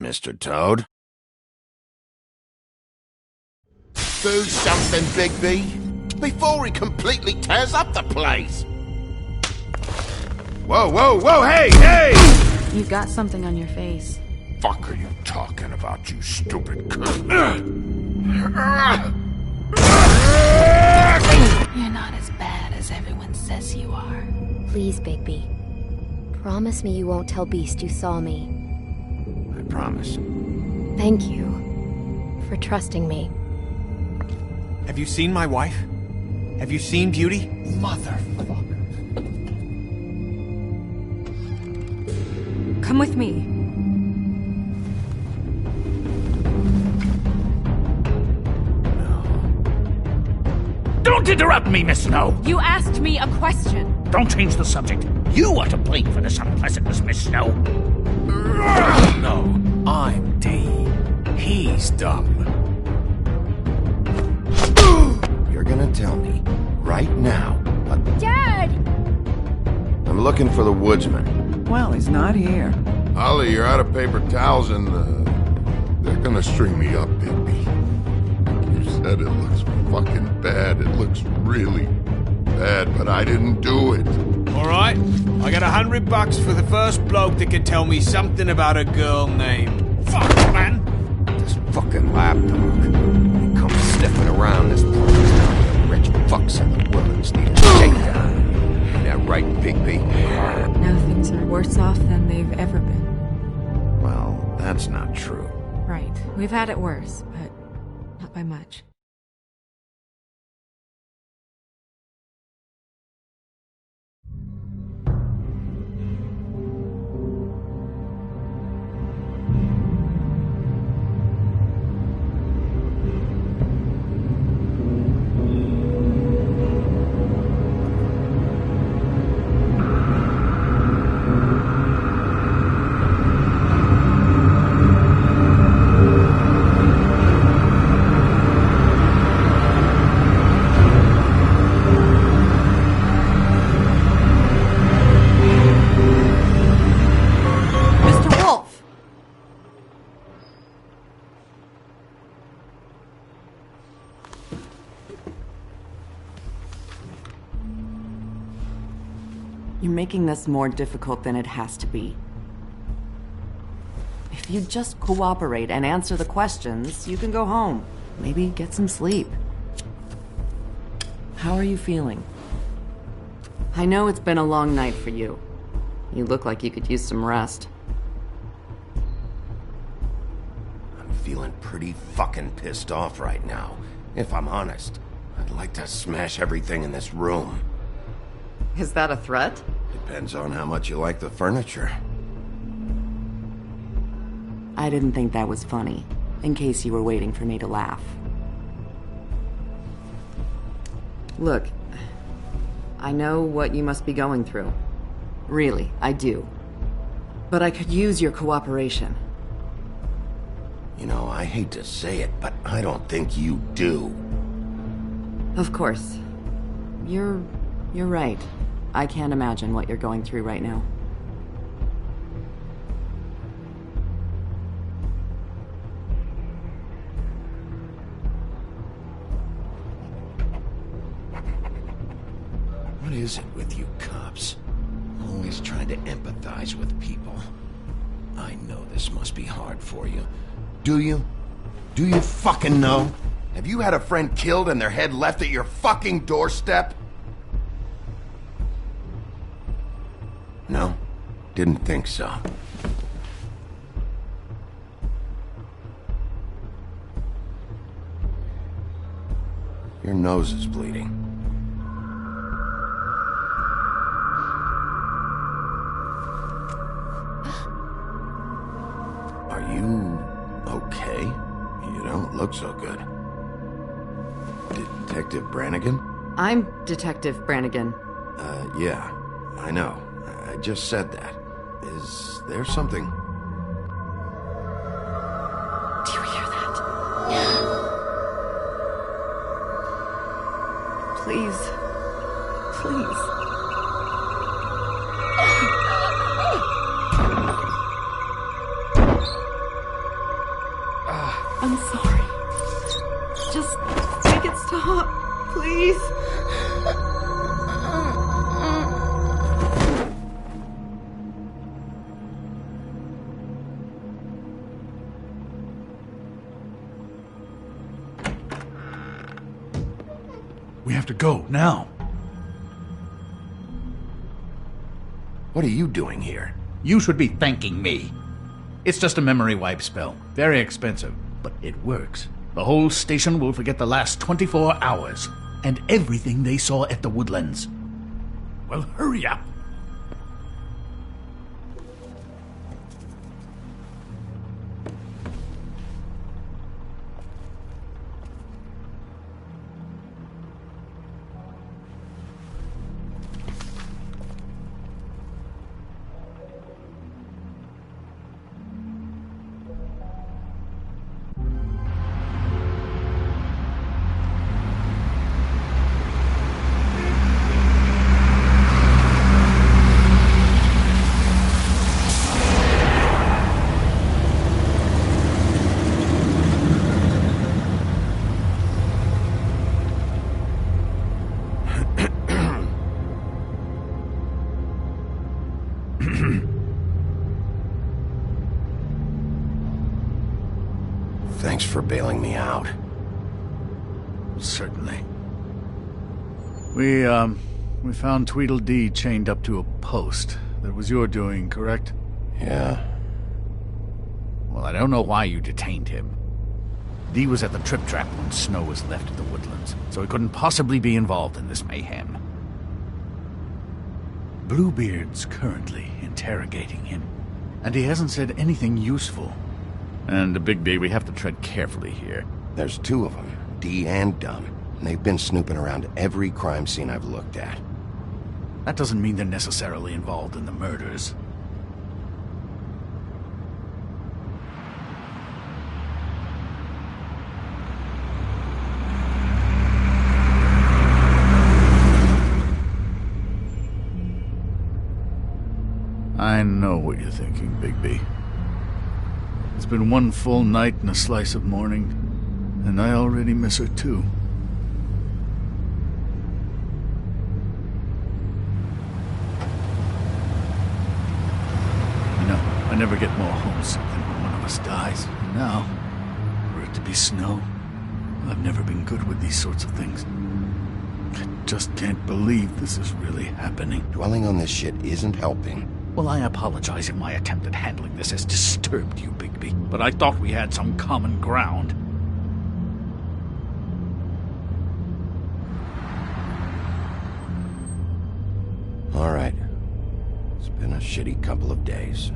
Mr. Toad? Do something, Bigby, before he completely tears up the place! Whoa, whoa, whoa, hey, hey! You've got something on your face. Fuck are you talking about, you stupid cunt? You're not as bad as everyone says you are. Please, Bigby. Promise me you won't tell Beast you saw me. I promise. Thank you for trusting me. Have you seen my wife? Have you seen Beauty? Motherfucker. Come with me. Don't interrupt me, Miss Snow! You asked me a question. Don't change the subject. You are to blame for this unpleasantness, Miss Snow. No, I'm D. He's dumb. You're gonna tell me, right now, Dad! I'm looking for the woodsman. Well, he's not here. Ollie, you're out of paper towels and, they're gonna string me up, Bigby. You said it looks fucking bad. It looks really bad, but I didn't do it. Alright, I got $100 for the first bloke that can tell me something about a girl named... Fuck, man! This fucking lapdog. He comes sniffing around this place now. The rich fucks in the woods need a shakedown. Ain't that right, Bigby? Now things are worse off than they've ever been. Well, that's not true. Right. We've had it worse, but not by much. You're making this more difficult than it has to be. If you just cooperate and answer the questions, you can go home. Maybe get some sleep. How are you feeling? I know it's been a long night for you. You look like you could use some rest. I'm feeling pretty fucking pissed off right now. If I'm honest, I'd like to smash everything in this room. Is that a threat? Depends on how much you like the furniture. I didn't think that was funny, in case you were waiting for me to laugh. Look, I know what you must be going through. Really, I do. But I could use your cooperation. You know, I hate to say it, but I don't think you do. Of course. You're right. I can't imagine what you're going through right now. What is it with you cops? Always trying to empathize with people. I know this must be hard for you. Do you? Do you fucking know? Have you had a friend killed and their head left at your fucking doorstep? No, didn't think so. Your nose is bleeding. Are you okay? You don't look so good. Detective Brannigan? I'm Detective Brannigan. Yeah, I know. I just said that. Is there something? Do you hear that? Please. Please. I'm sorry. Just make it stop, please. We have to go, now. What are you doing here? You should be thanking me. It's just a memory wipe spell. Very expensive, but it works. The whole station will forget the last 24 hours and everything they saw at the Woodlands. Well, hurry up. Thanks for bailing me out. Certainly. We found Tweedledee chained up to a post. That was your doing, correct? Yeah. Well, I don't know why you detained him. Dee was at the Trip Trap when Snow was left at the Woodlands, so he couldn't possibly be involved in this mayhem. Bluebeard's currently interrogating him, and he hasn't said anything useful. And Bigby, we have to tread carefully here. There's two of them, Dee and Dunn. And they've been snooping around every crime scene I've looked at. That doesn't mean they're necessarily involved in the murders. I know what you're thinking, Bigby. It's been one full night and a slice of morning, and I already miss her too. You know, I never get more homesick than when one of us dies. And now, for it to be Snow, I've never been good with these sorts of things. I just can't believe this is really happening. Dwelling on this shit isn't helping. Well, I apologize if my attempt at handling this has disturbed you, Bigby, but I thought we had some common ground. All right. It's been a shitty couple of days.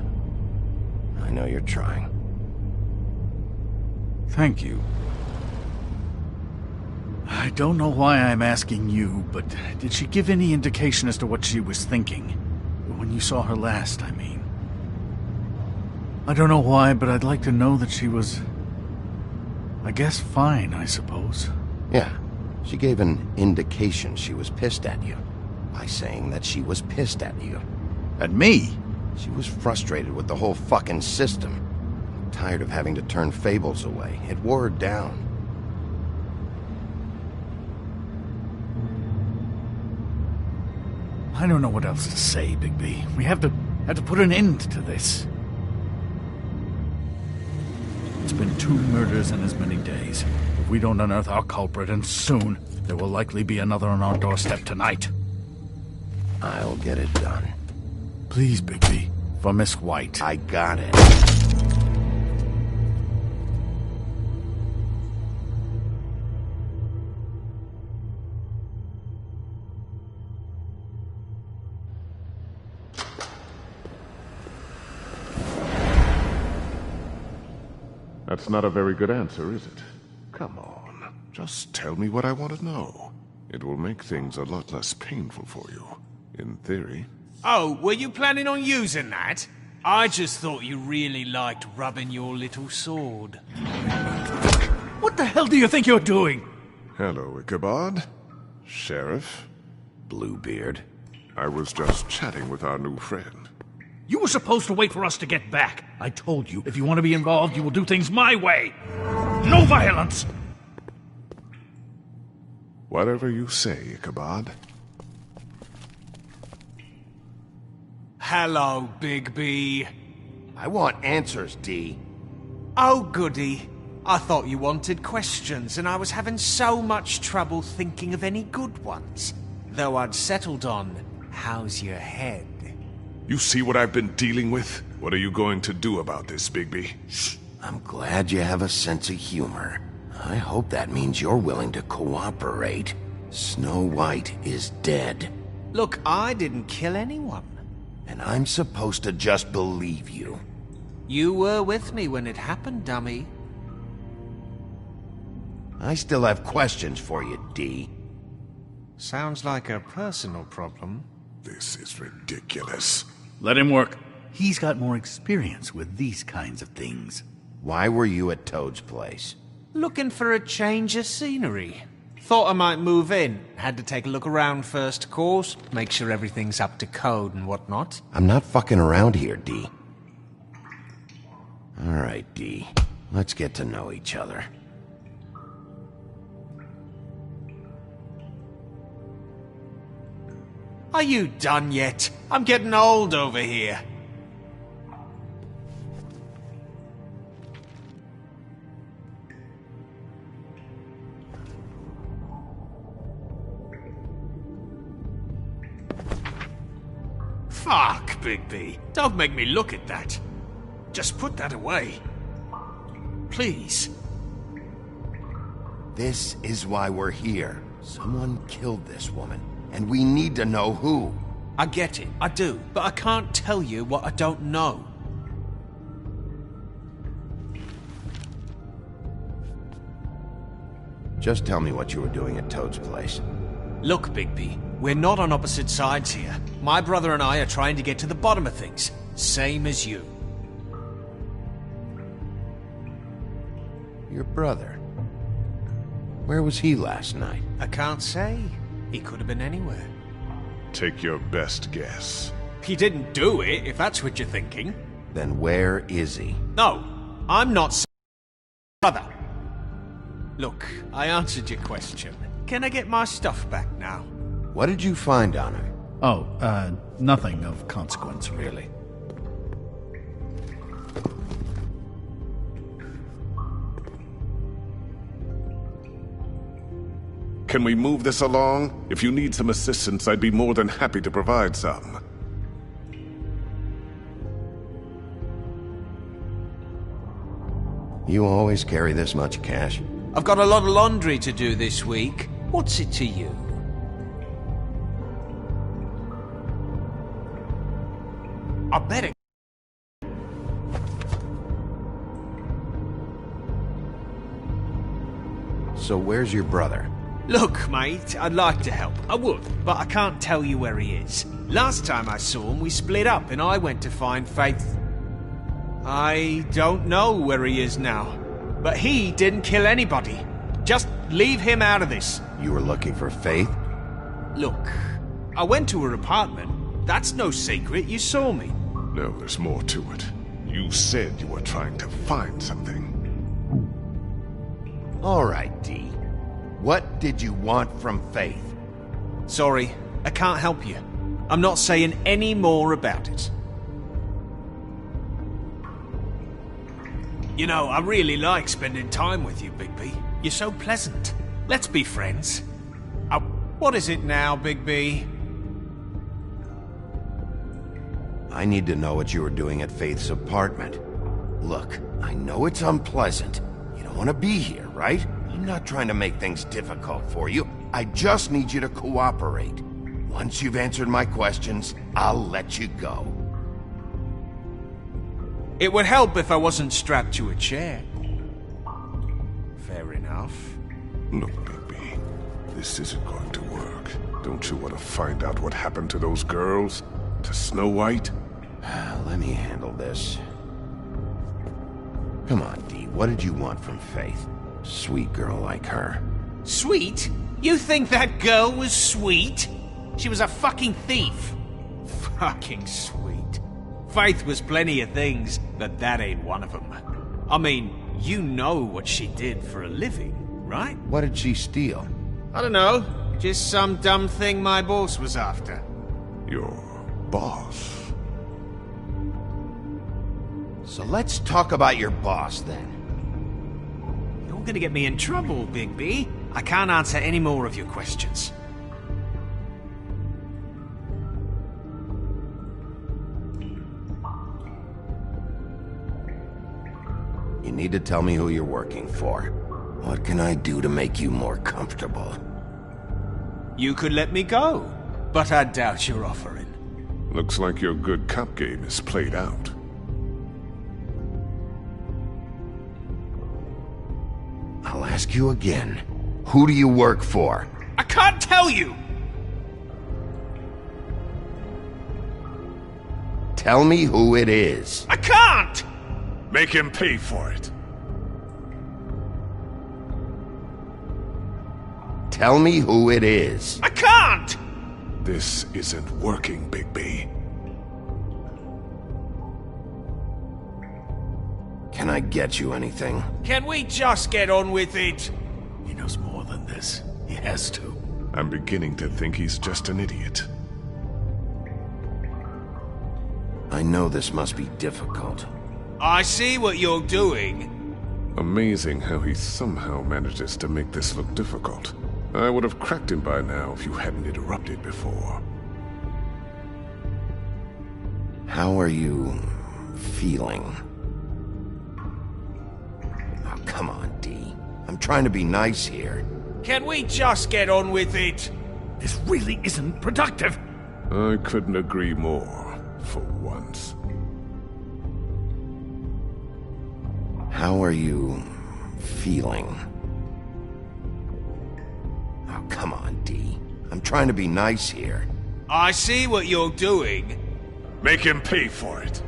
I know you're trying. Thank you. I don't know why I'm asking you, but did she give any indication as to what she was thinking? When you saw her last, I mean. I don't know why, but I'd like to know that she was... I guess fine, I suppose. Yeah. She gave an indication she was pissed at you. By saying that she was pissed at you. At me? She was frustrated with the whole fucking system. Tired of having to turn Fables away. It wore her down. I don't know what else to say, Bigby. We have to put an end to this. It's been 2 murders in as many days. If we don't unearth our culprit, and soon, there will likely be another on our doorstep tonight. I'll get it done. Please, Bigby. For Miss White. I got it. That's not a very good answer, is it? Come on. Just tell me what I want to know. It will make things a lot less painful for you. In theory. Oh, were you planning on using that? I just thought you really liked rubbing your little sword. What the hell do you think you're doing? Hello, Ichabod. Sheriff. Bluebeard. I was just chatting with our new friend. You were supposed to wait for us to get back. I told you, if you want to be involved, you will do things my way. No violence! Whatever you say, Ichabod. Hello, Bigby. I want answers, D. Oh, goody. I thought you wanted questions, and I was having so much trouble thinking of any good ones. Though I'd settled on, how's your head? You see what I've been dealing with? What are you going to do about this, Bigby? Shh. I'm glad you have a sense of humor. I hope that means you're willing to cooperate. Snow White is dead. Look, I didn't kill anyone. And I'm supposed to just believe you. You were with me when it happened, dummy. I still have questions for you, D. Sounds like a personal problem. This is ridiculous. Let him work. He's got more experience with these kinds of things. Why were you at Toad's place? Looking for a change of scenery. Thought I might move in. Had to take a look around first, of course. Make sure everything's up to code and whatnot. I'm not fucking around here, D. Alright, D. Let's get to know each other. Are you done yet? I'm getting old over here. Fuck, Bigby. Don't make me look at that. Just put that away. Please. This is why we're here. Someone killed this woman, and we need to know who. I get it, I do, but I can't tell you what I don't know. Just tell me what you were doing at Toad's place. Look, Bigby, we're not on opposite sides here. My brother and I are trying to get to the bottom of things, same as you. Your brother? Where was he last night? I can't say. He could have been anywhere. Take your best guess. He didn't do it, if that's what you're thinking. Then where is he? No, I'm not saying brother. Look, I answered your question. Can I get my stuff back now? What did you find on him? Oh, nothing of consequence, really. Can we move this along? If you need some assistance, I'd be more than happy to provide some. You always carry this much cash? I've got a lot of laundry to do this week. What's it to you? I bet it. So where's your brother? Look, mate, I'd like to help. I would, but I can't tell you where he is. Last time I saw him, we split up and I went to find Faith. I don't know where he is now, but he didn't kill anybody. Just leave him out of this. You were looking for Faith? Look, I went to her apartment. That's no secret, you saw me. No, there's more to it. You said you were trying to find something. All right, D. What did you want from Faith? Sorry, I can't help you. I'm not saying any more about it. You know, I really like spending time with you, Bigby. You're so pleasant. Let's be friends. What is it now, Bigby? I need to know what you were doing at Faith's apartment. Look, I know it's unpleasant. You don't want to be here, right? I'm not trying to make things difficult for you. I just need you to cooperate. Once you've answered my questions, I'll let you go. It would help if I wasn't strapped to a chair. Fair enough. Look, Bigby, this isn't going to work. Don't you want to find out what happened to those girls? To Snow White? Let me handle this. Come on, Dee, what did you want from Faith? Sweet girl like her. Sweet? You think that girl was sweet? She was a fucking thief. Fucking sweet. Faith was plenty of things, but that ain't one of them. I mean, you know what she did for a living, right? What did she steal? I don't know. Just some dumb thing my boss was after. Your boss? So let's talk about your boss, then. You're gonna get me in trouble, Bigby. I can't answer any more of your questions. You need to tell me who you're working for. What can I do to make you more comfortable? You could let me go, but I doubt you're offering. Looks like your good cop game is played out. I'll ask you again. Who do you work for? I can't tell you! Tell me who it is. I can't! Make him pay for it. Tell me who it is. I can't! This isn't working, Bigby. Can I get you anything? Can we just get on with it? He knows more than this. He has to. I'm beginning to think he's just an idiot. I know this must be difficult. I see what you're doing. Amazing how he somehow manages to make this look difficult. I would have cracked him by now if you hadn't interrupted before. How are you feeling? Oh, come on, Dee. I'm trying to be nice here. Can we just get on with it? This really isn't productive. I couldn't agree more, for once. How are you feeling? Oh, come on, Dee. I'm trying to be nice here. I see what you're doing. Make him pay for it.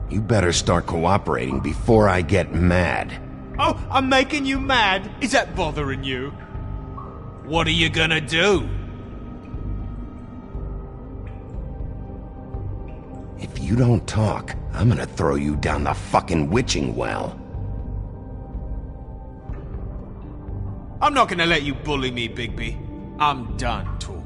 You better start cooperating before I get mad. Oh, I'm making you mad? Is that bothering you? What are you gonna do? If you don't talk, I'm gonna throw you down the fucking witching well. I'm not gonna let you bully me, Bigby. I'm done talking.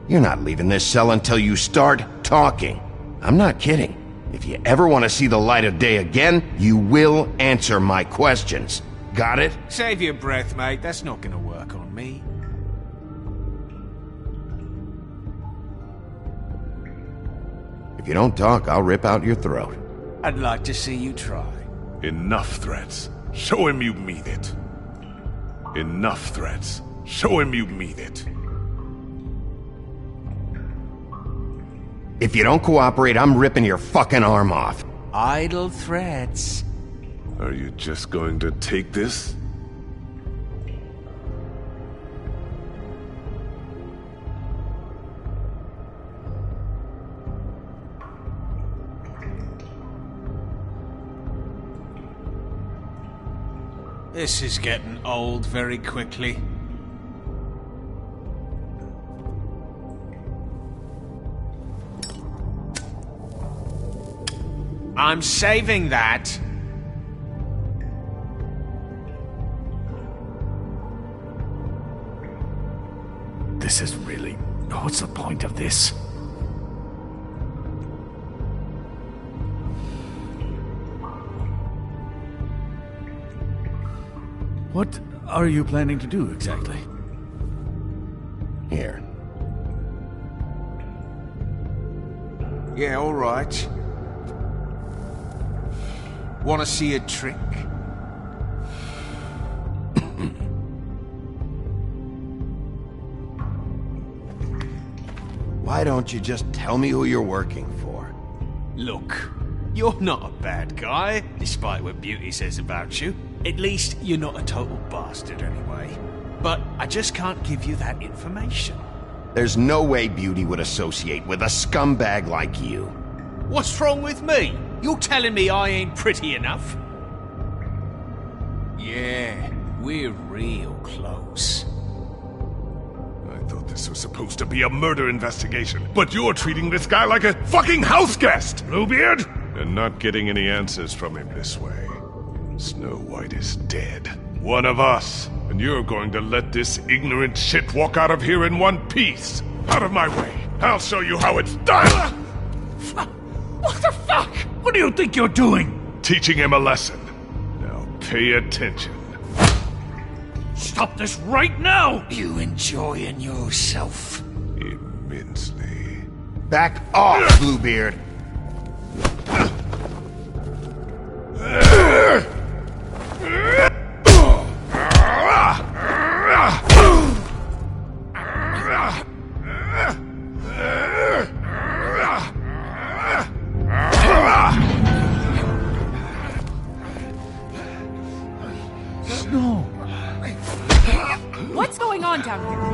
You're not leaving this cell until you start talking. I'm not kidding. If you ever want to see the light of day again, you will answer my questions. Got it? Save your breath, mate. That's not gonna work on me. If you don't talk, I'll rip out your throat. I'd like to see you try. Enough threats. Show him you mean it. Enough threats. Show him you mean it. If you don't cooperate, I'm ripping your fucking arm off. Idle threats. Are you just going to take this? This is getting old very quickly. I'm saving that. What's the point of this? What are you planning to do exactly? Here. Yeah, all right. Want to see a trick? Why don't you just tell me who you're working for? Look, you're not a bad guy, despite what Beauty says about you. At least you're not a total bastard anyway. But I just can't give you that information. There's no way Beauty would associate with a scumbag like you. What's wrong with me? You're telling me I ain't pretty enough? Yeah, we're real close. I thought this was supposed to be a murder investigation, but you're treating this guy like a fucking house guest, Bluebeard! And not getting any answers from him this way. Snow White is dead. One of us. And you're going to let this ignorant shit walk out of here in one piece. Out of my way. I'll show you how it's done! What the fuck? What do you think you're doing? Teaching him a lesson. Now pay attention. Stop this right now! You enjoying yourself? Immensely. Back off, Bluebeard! No. What's going on down here?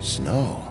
Snow.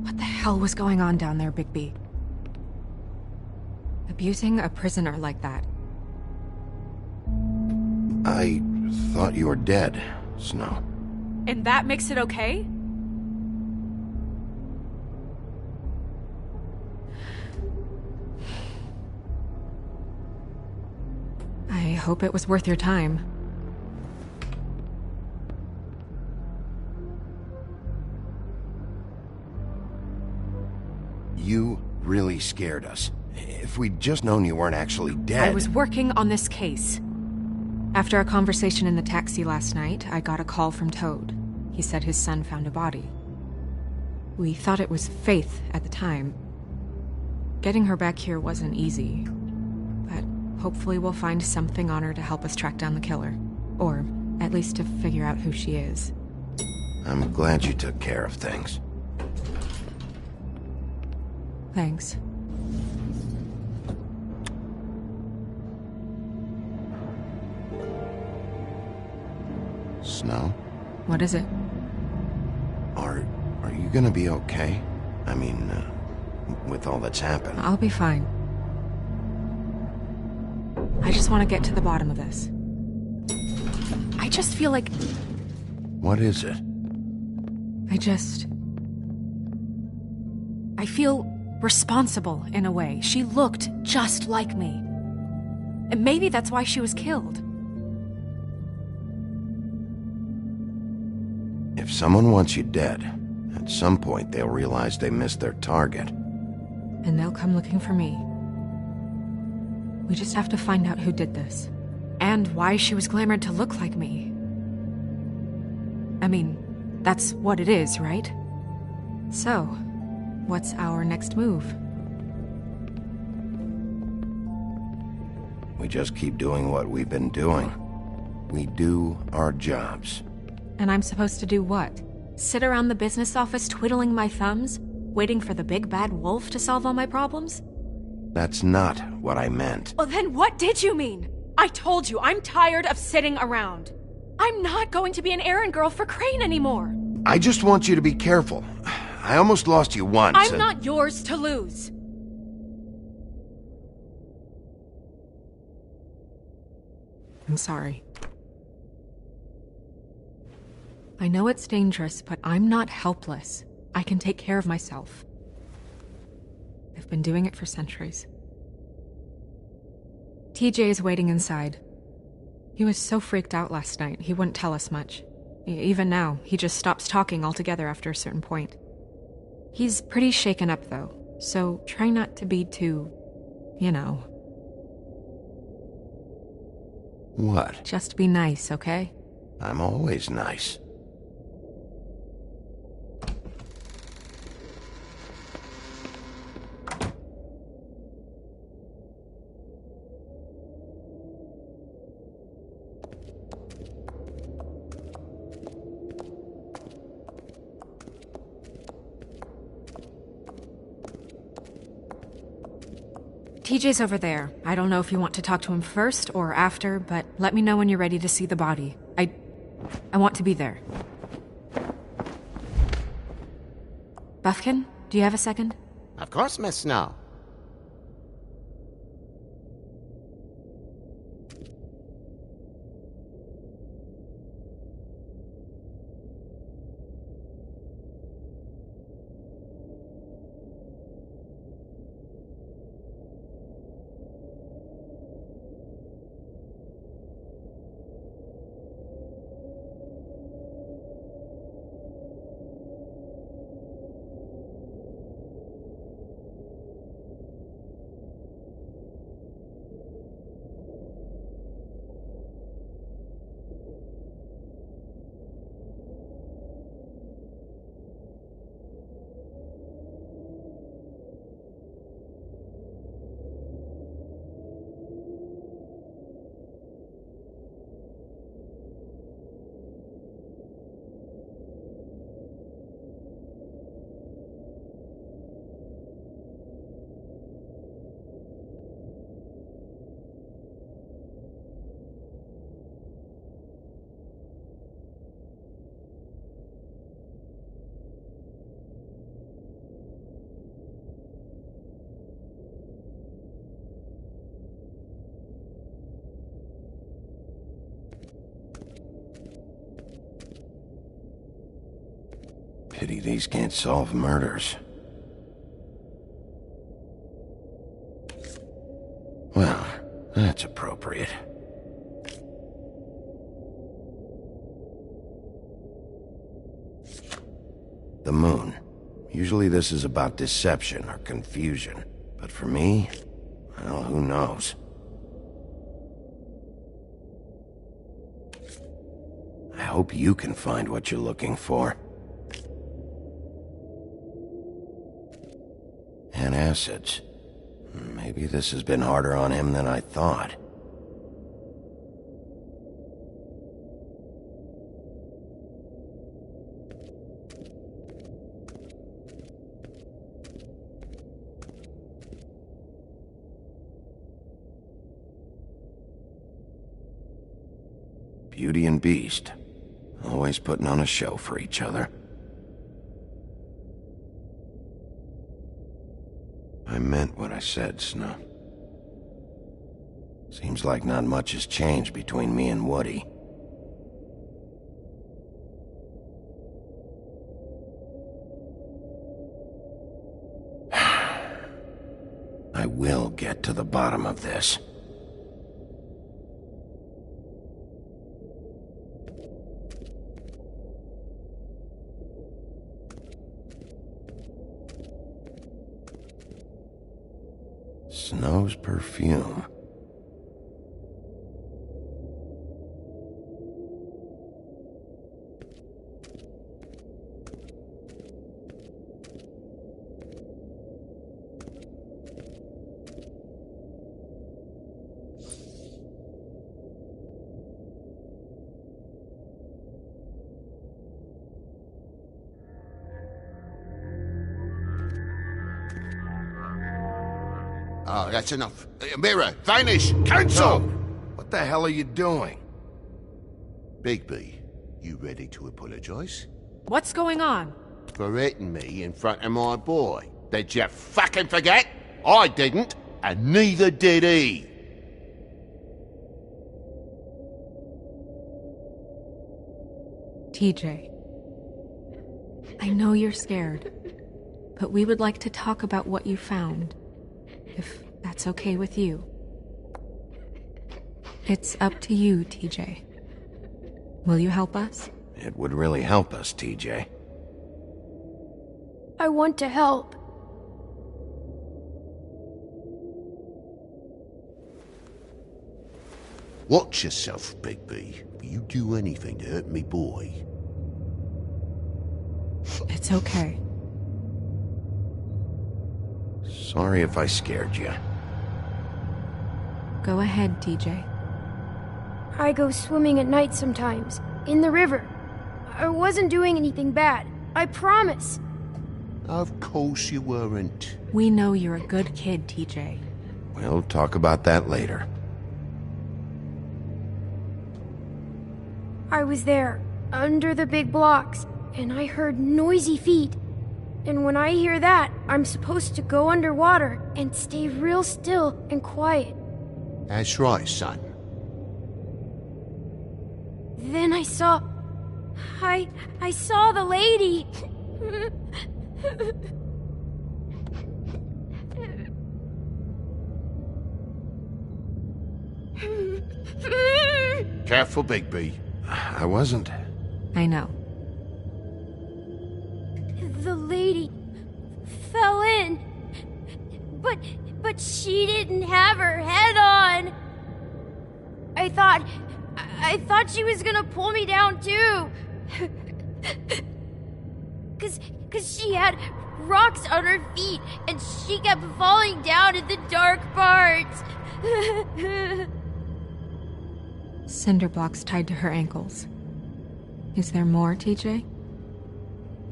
What the hell was going on down there, Bigby? Abusing a prisoner like that. I thought you were dead, Snow. And that makes it okay? I hope it was worth your time. You really scared us. If we'd just known you weren't actually dead... I was working on this case. After a conversation in the taxi last night, I got a call from Toad. He said his son found a body. We thought it was Faith at the time. Getting her back here wasn't easy. But hopefully we'll find something on her to help us track down the killer. Or at least to figure out who she is. I'm glad you took care of things. Thanks. Snow? What is it? Are you gonna be okay? I mean, with all that's happened. I'll be fine. I just want to get to the bottom of this. I just feel like... What is it? I feel responsible in a way. She looked just like me. And maybe that's why she was killed. If someone wants you dead, at some point they'll realize they missed their target. And they'll come looking for me. We just have to find out who did this. And why she was glamored to look like me. I mean, that's what it is, right? So, what's our next move? We just keep doing what we've been doing. We do our jobs. And I'm supposed to do what? Sit around the business office twiddling my thumbs, waiting for the big bad wolf to solve all my problems? That's not what I meant. Well, then what did you mean? I told you, I'm tired of sitting around. I'm not going to be an errand girl for Crane anymore. I just want you to be careful. I almost lost you once. I'm not yours to lose. I'm sorry. I know it's dangerous, but I'm not helpless. I can take care of myself. I've been doing it for centuries. TJ is waiting inside. He was so freaked out last night, he wouldn't tell us much. Even now, he just stops talking altogether after a certain point. He's pretty shaken up, though, so try not to be too, you know. What? Just be nice, okay? I'm always nice. TJ's over there. I don't know if you want to talk to him first or after, but let me know when you're ready to see the body. I want to be there. Buffkin, do you have a second? Of course, Miss Snow. Pity these can't solve murders. Well, that's appropriate. The moon. Usually this is about deception or confusion. But for me, well, who knows? I hope you can find what you're looking for. Acids. Maybe this has been harder on him than I thought. Beauty and Beast. Always putting on a show for each other. I meant what I said, Snow. Seems like not much has changed between me and Woody. I will get to the bottom of this. Snow's perfume. Oh, that's enough. Mirror, vanish, cancel! What the hell are you doing? Bigby, you ready to apologize? What's going on? For hitting me in front of my boy. Did you fucking forget? I didn't, and neither did he. TJ. I know you're scared, but we would like to talk about what you found, if that's okay with you. It's up to you, TJ. Will you help us? It would really help us, TJ. I want to help. Watch yourself, Bigby. You do anything to hurt me boy. It's okay. Sorry if I scared you. Go ahead, TJ. I go swimming at night sometimes, in the river. I wasn't doing anything bad. I promise. Of course you weren't. We know you're a good kid, TJ. We'll talk about that later. I was there, under the big blocks, and I heard noisy feet. And when I hear that, I'm supposed to go underwater and stay real still and quiet. That's right, son. Then I saw the lady. Careful, Bigby. I wasn't. I know. The lady fell in. But she didn't have her head on. I thought she was gonna pull me down too. Cause she had rocks on her feet and she kept falling down in the dark parts. Cinder blocks tied to her ankles. Is there more, TJ?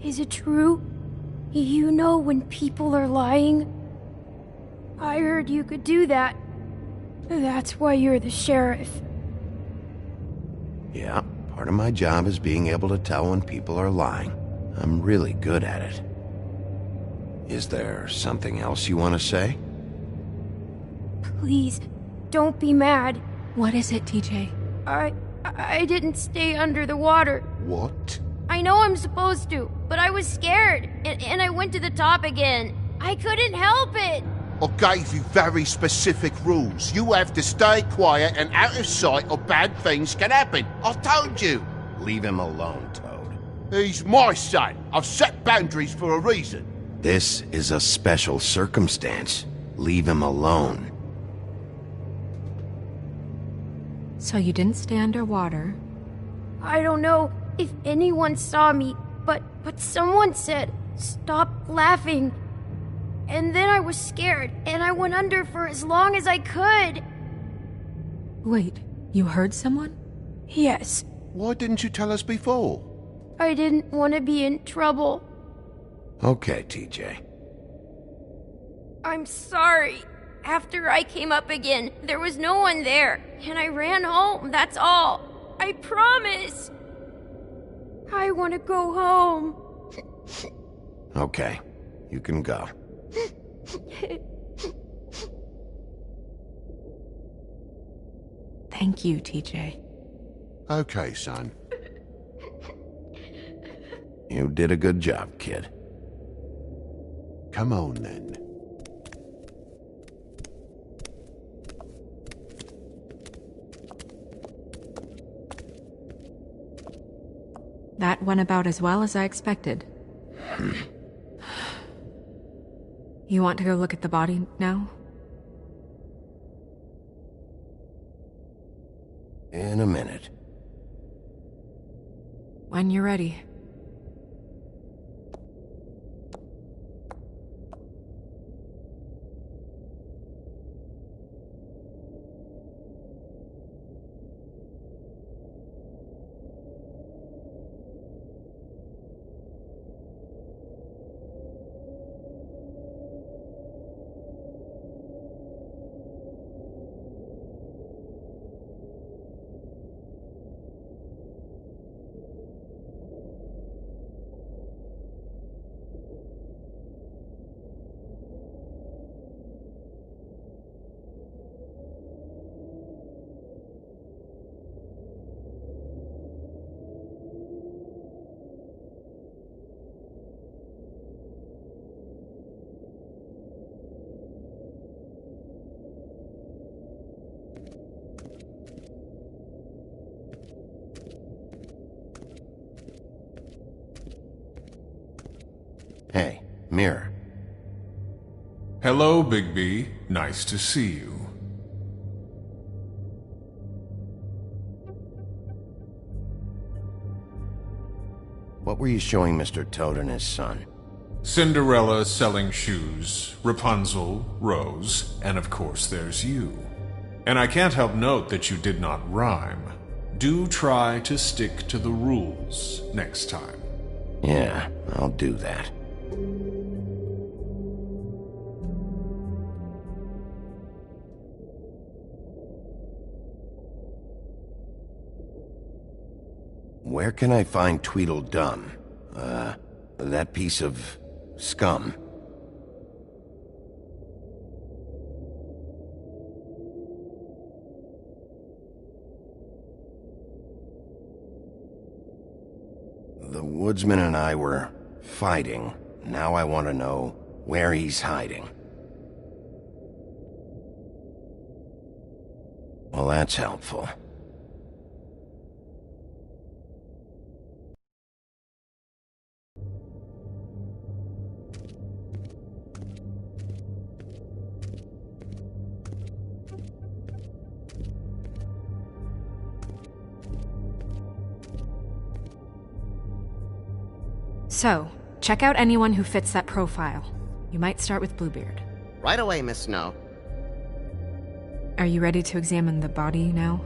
Is it true? You know when people are lying? I heard you could do that. That's why you're the sheriff. Yeah, part of my job is being able to tell when people are lying. I'm really good at it. Is there something else you want to say? Please, don't be mad. What is it, TJ? I didn't stay under the water. What? I know I'm supposed to, but I was scared, and I went to the top again. I couldn't help it. I gave you very specific rules. You have to stay quiet and out of sight or bad things can happen. I told you. Leave him alone, Toad. He's my son. I've set boundaries for a reason. This is a special circumstance. Leave him alone. So you didn't stay underwater. I don't know if anyone saw me, but someone said, "Stop laughing." And then I was scared, and I went under for as long as I could. Wait, you heard someone? Yes. Why didn't you tell us before? I didn't want to be in trouble. Okay, TJ. I'm sorry. After I came up again, there was no one there, and I ran home, that's all. I promise. I want to go home. Okay, you can go. Thank you, TJ. Okay, son. You did a good job, kid. Come on, then. That went about as well as I expected. You want to go look at the body now? In a minute. When you're ready. Hey, Mirror. Hello, Bigby. Nice to see you. What were you showing Mr. Toad and his son? Cinderella selling shoes, Rapunzel, Rose, and of course there's you. And I can't help note that you did not rhyme. Do try to stick to the rules next time. Yeah, I'll do that. Where can I find Tweedledum? That piece of scum. The woodsman and I were fighting. Now I want to know where he's hiding. Well, that's helpful. So, check out anyone who fits that profile. You might start with Bluebeard. Right away, Miss Snow. Are you ready to examine the body now?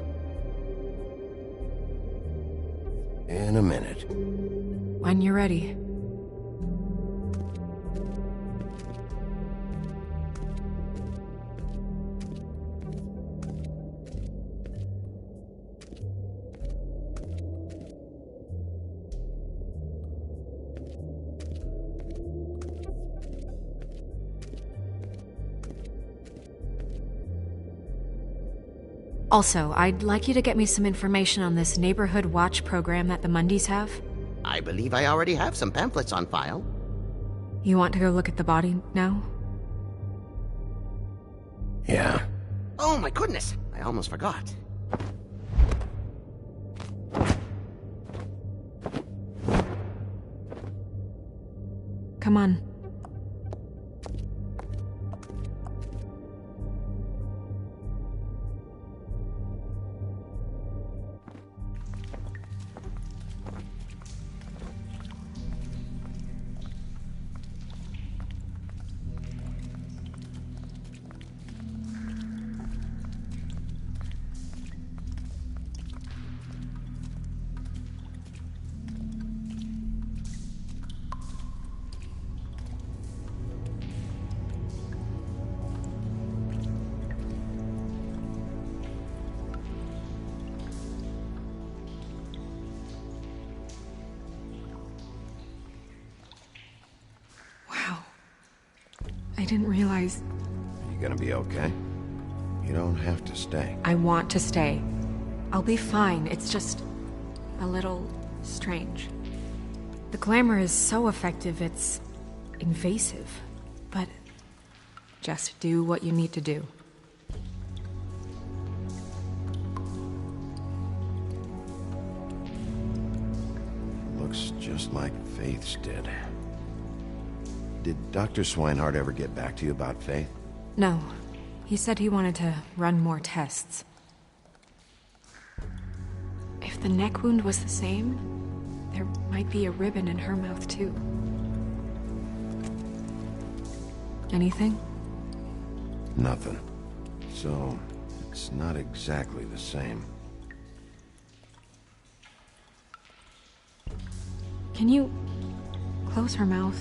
In a minute. When you're ready. Also, I'd like you to get me some information on this neighborhood watch program that the Mundys have. I believe I already have some pamphlets on file. You want to go look at the body now? Yeah. Oh my goodness! I almost forgot. Come on. I didn't realize... Are you gonna be okay? You don't have to stay. I want to stay. I'll be fine. It's just... a little... strange. The glamour is so effective, it's... invasive. But... just do what you need to do. Looks just like Faith's did. Did Dr. Swinehart ever get back to you about Faith? No. He said he wanted to run more tests. If the neck wound was the same, there might be a ribbon in her mouth too. Anything? Nothing. So, it's not exactly the same. Can you close her mouth?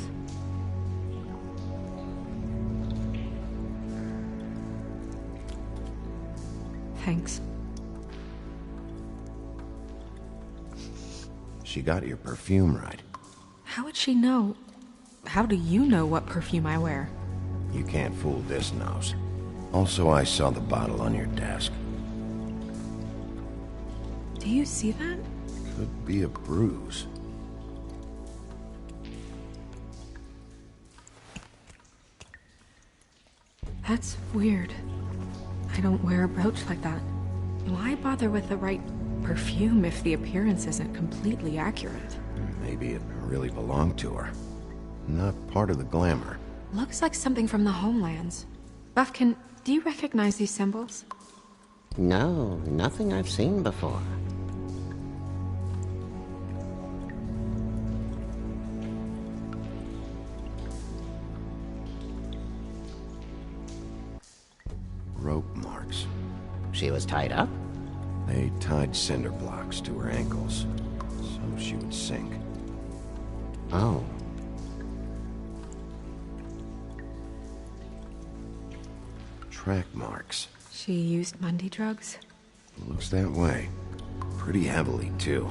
Thanks. She got your perfume right. How would she know? How do you know what perfume I wear? You can't fool this nose. Also, I saw the bottle on your desk. Do you see that? Could be a bruise. That's weird. I don't wear a brooch like that. Why bother with the right perfume if the appearance isn't completely accurate? Maybe it really belonged to her. Not part of the glamour. Looks like something from the homelands. Buffkin, do you recognize these symbols? No, nothing I've seen before. Rope marks. She was tied up? They tied cinder blocks to her ankles, so she would sink. Oh. Track marks. She used Mundy drugs? Looks that way. Pretty heavily, too.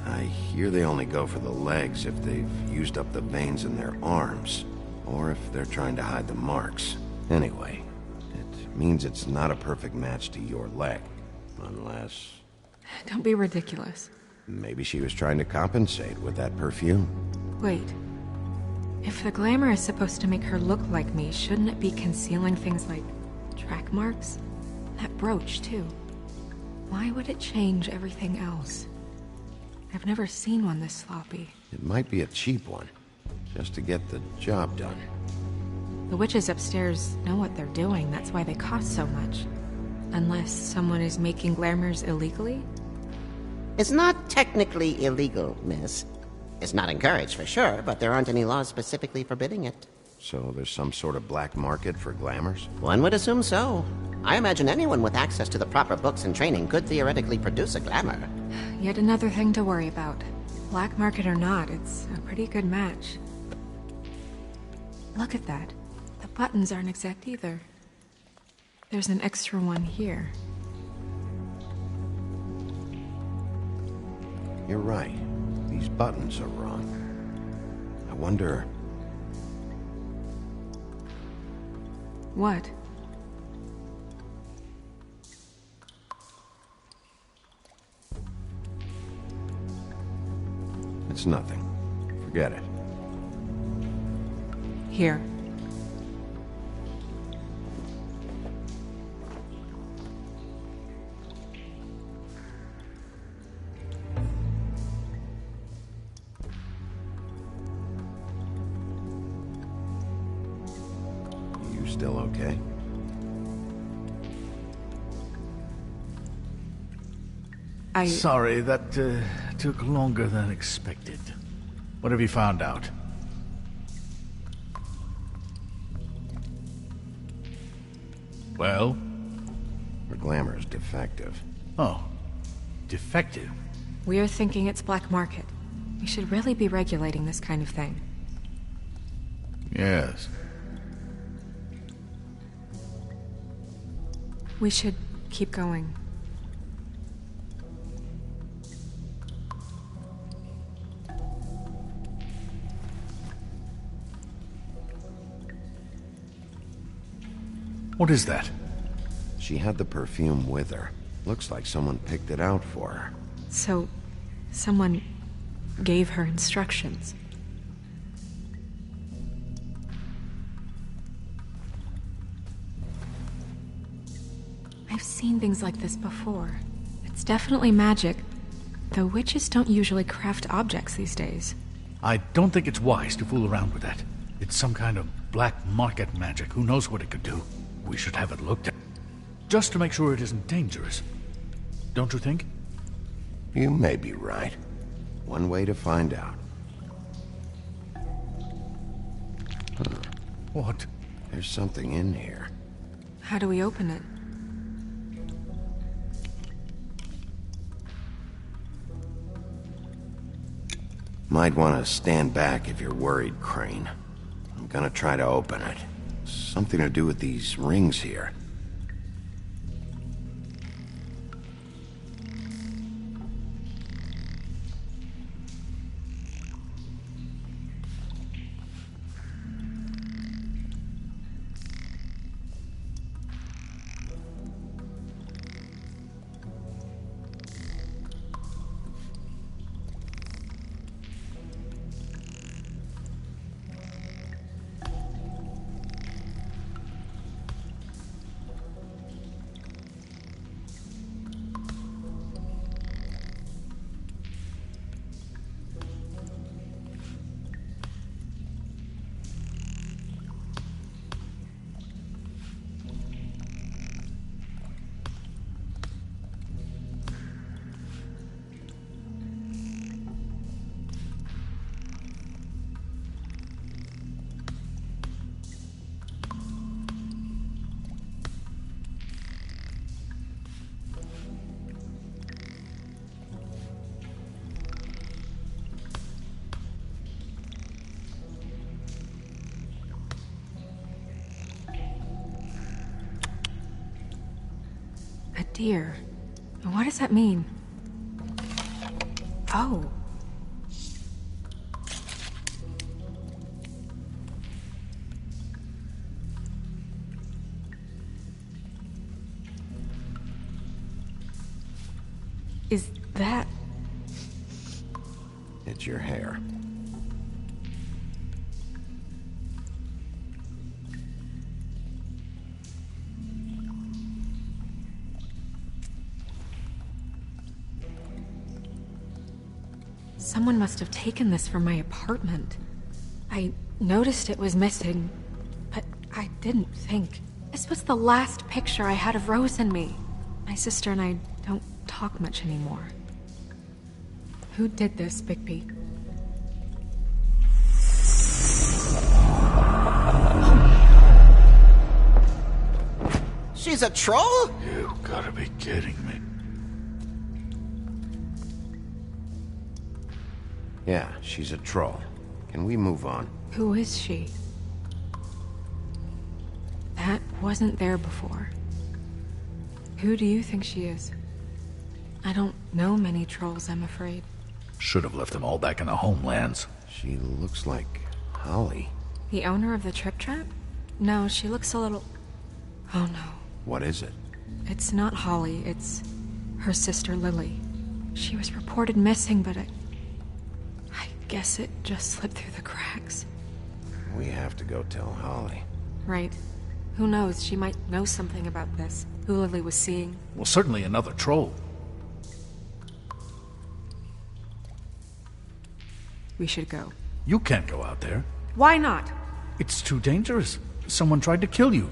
I hear they only go for the legs if they've used up the veins in their arms, or if they're trying to hide the marks. Anyway, it means it's not a perfect match to your leg, unless... Don't be ridiculous. Maybe she was trying to compensate with that perfume. Wait. If the glamour is supposed to make her look like me, shouldn't it be concealing things like track marks? That brooch, too. Why would it change everything else? I've never seen one this sloppy. It might be a cheap one, just to get the job done. The witches upstairs know what they're doing, that's why they cost so much. Unless someone is making glamours illegally? It's not technically illegal, miss. It's not encouraged for sure, but there aren't any laws specifically forbidding it. So there's some sort of black market for glamours? One would assume so. I imagine anyone with access to the proper books and training could theoretically produce a glamour. Yet another thing to worry about. Black market or not, it's a pretty good match. Look at that. The buttons aren't exact either. There's an extra one here. You're right. These buttons are wrong. I wonder... What? It's nothing. Forget it. Here. You still okay? Sorry, that took longer than expected. What have you found out? Well? Her glamour is defective. Oh. Defective? We're thinking it's black market. We should really be regulating this kind of thing. Yes. We should keep going. What is that? She had the perfume with her. Looks like someone picked it out for her. So, someone gave her instructions. I've seen things like this before. It's definitely magic, though witches don't usually craft objects these days. I don't think it's wise to fool around with that. It's some kind of black market magic. Who knows what it could do? We should have it looked at. Just to make sure it isn't dangerous. Don't you think? You may be right. One way to find out. What? There's something in here. How do we open it? Might want to stand back if you're worried, Crane. I'm gonna try to open it. Something to do with these rings here. A deer. What does that mean? Oh. Is that... It's your hair. Someone must have taken this from my apartment. I noticed it was missing, but I didn't think. This was the last picture I had of Rose and me. My sister and I don't talk much anymore. Who did this, Bigby? She's a troll? You gotta be kidding me. Yeah, she's a troll. Can we move on? Who is she? That wasn't there before. Who do you think she is? I don't know many trolls, I'm afraid. Should have left them all back in the homelands. She looks like Holly. The owner of the Trip Trap? No, she looks a little... Oh no. What is it? It's not Holly, it's her sister Lily. She was reported missing, but I guess it just slipped through the cracks. We have to go tell Holly. Right. Who knows, she might know something about this. Who Lily was seeing. Well, certainly another troll. We should go. You can't go out there. Why not? It's too dangerous. Someone tried to kill you.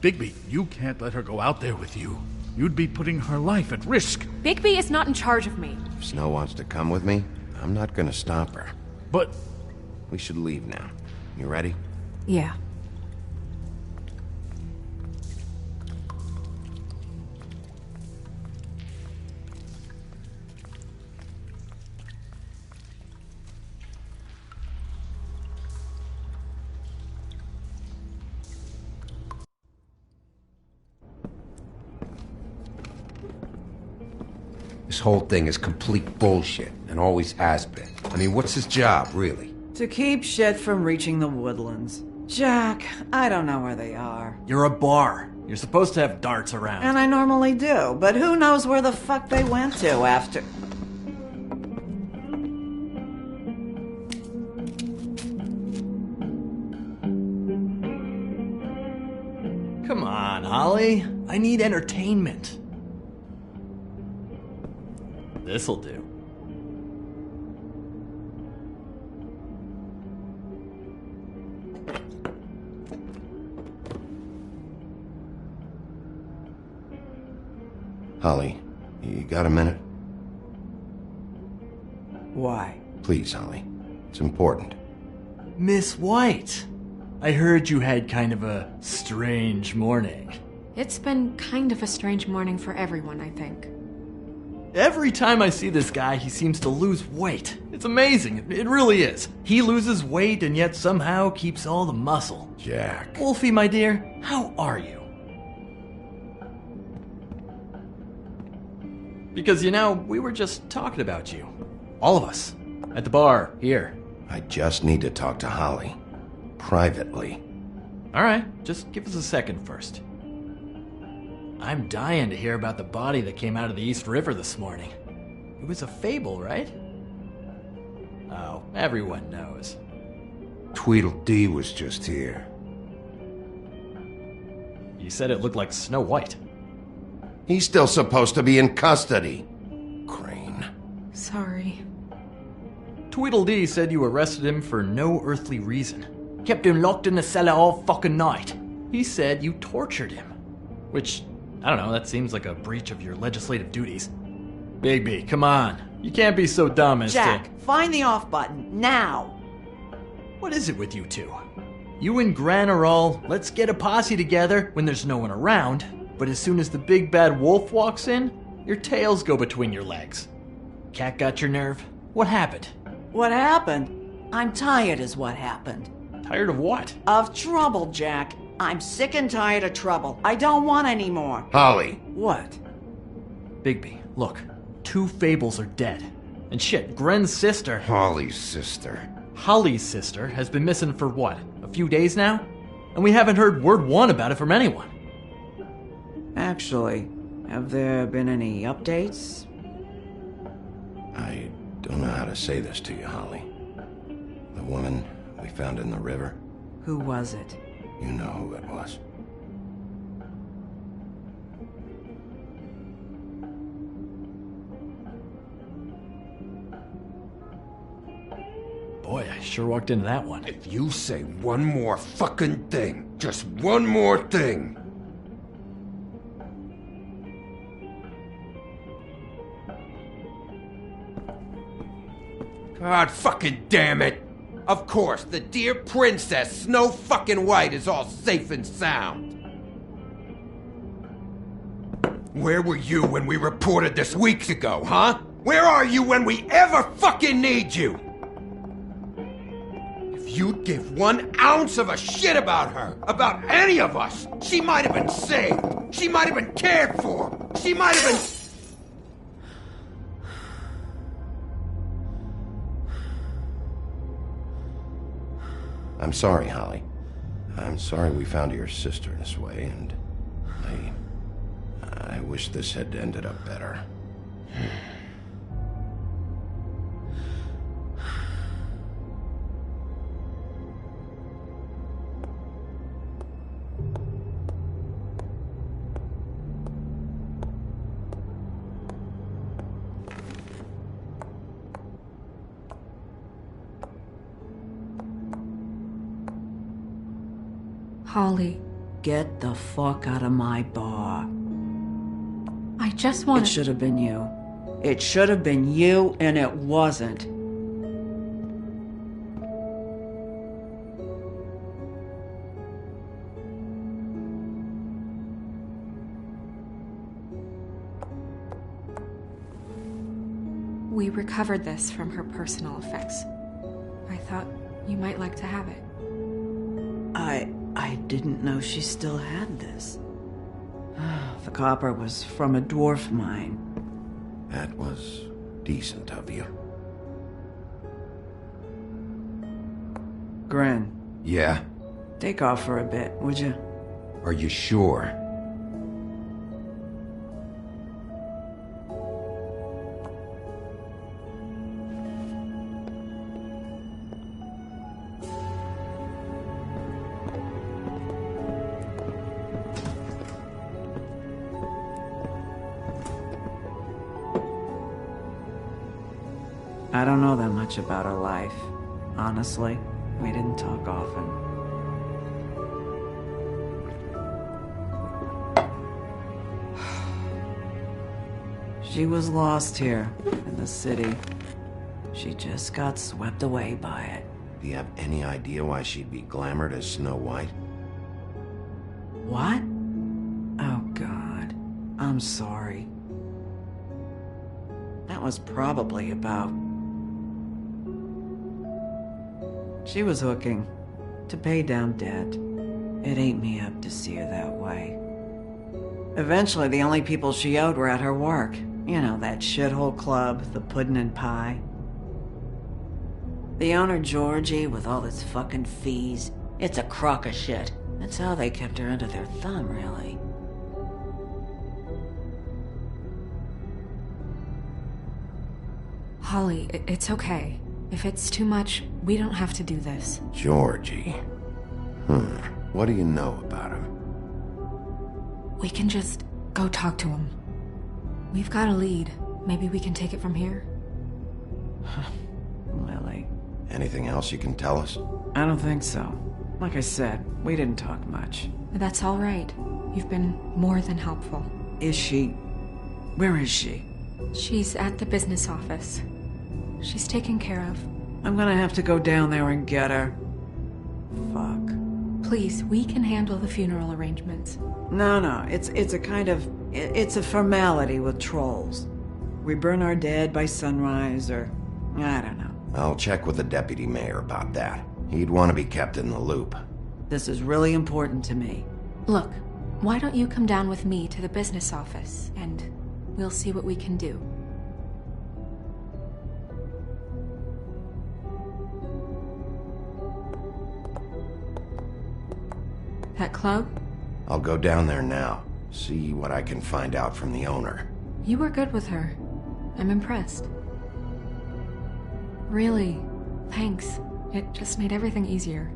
Bigby, you can't let her go out there with you. You'd be putting her life at risk. Bigby is not in charge of me. If Snow wants to come with me, I'm not gonna stop her. But... We should leave now. You ready? Yeah. This whole thing is complete bullshit, and always has been. I mean, what's his job, really? To keep shit from reaching the woodlands. Jack, I don't know where they are. You're a bar. You're supposed to have darts around. And I normally do, but who knows where the fuck they went to after... Come on, Holly. I need entertainment. This'll do. Holly, you got a minute? Why? Please, Holly. It's important. Miss White, I heard you had kind of a strange morning. It's been kind of a strange morning for everyone, I think. Every time I see this guy, he seems to lose weight. It's amazing. It really is. He loses weight and yet somehow keeps all the muscle. Jack. Wolfie, my dear, how are you? Because, you know, we were just talking about you. All of us. At the bar, here. I just need to talk to Holly. Privately. Alright, just give us a second first. I'm dying to hear about the body that came out of the East River this morning. It was a fable, right? Oh, everyone knows. Tweedledee was just here. You said it looked like Snow White. He's still supposed to be in custody. Crane. Sorry. Tweedledee said you arrested him for no earthly reason. Kept him locked in the cellar all fucking night. He said you tortured him. Which, I don't know, that seems like a breach of your legislative duties. Bigby, come on. You can't be so dumb as Jack, find the off button, now! What is it with you two? You and Gran are all, let's get a posse together when there's no one around, but as soon as the big bad wolf walks in, your tails go between your legs. Cat got your nerve? What happened? What happened? I'm tired is what happened. Tired of what? Of trouble, Jack. I'm sick and tired of trouble. I don't want any more. Holly. What? Bigby, look. 2 fables are dead. And shit, Gren's sister... Holly's sister. Holly's sister has been missing for what? A few days now? And we haven't heard word one about it from anyone. Actually, have there been any updates? I don't know how to say this to you, Holly. The woman we found in the river. Who was it? You know who it was. Boy, I sure walked into that one. If you say one more fucking thing, just one more thing. God fucking damn it! Of course, the dear Princess Snow fucking White is all safe and sound. Where were you when we reported this weeks ago, huh? Where are you when we ever fucking need you? If you'd give 1 ounce of a shit about her, about any of us, she might have been saved. She might have been cared for. She might have been... I'm sorry, Holly. I'm sorry we found your sister this way, and I wish this had ended up better. Holly. Get the fuck out of my bar. I just want It should have been you. It should have been you, and it wasn't. We recovered this from her personal effects. I thought you might like to have it. I didn't know she still had this. The copper was from a dwarf mine. That was decent of you. Gren. Yeah? Take off for a bit, would you? Are you sure? I don't know that much about her life. Honestly, we didn't talk often. She was lost here in the city. She just got swept away by it. Do you have any idea why she'd be glamored as Snow White? What? Oh, God. I'm sorry. That was probably about... She was hooking to pay down debt. It ate me up to see her that way. Eventually, the only people she owed were at her work. You know, that shithole club, the Puddin' and Pie. The owner, Georgie, with all his fucking fees. It's a crock of shit. That's how they kept her under their thumb, really. Holly, it's okay. If it's too much, we don't have to do this. Georgie. What do you know about him? We can just go talk to him. We've got a lead. Maybe we can take it from here? Lily. Anything else you can tell us? I don't think so. Like I said, we didn't talk much. That's all right. You've been more than helpful. Is she... Where is she? She's at the business office. She's taken care of. I'm gonna have to go down there and get her. Fuck. Please, we can handle the funeral arrangements. No, it's a kind of... It's a formality with trolls. We burn our dead by sunrise, or... I don't know. I'll check with the deputy mayor about that. He'd want to be kept in the loop. This is really important to me. Look, why don't you come down with me to the business office, and we'll see what we can do. That club? I'll go down there now. See what I can find out from the owner. You were good with her. I'm impressed. Really, thanks. It just made everything easier.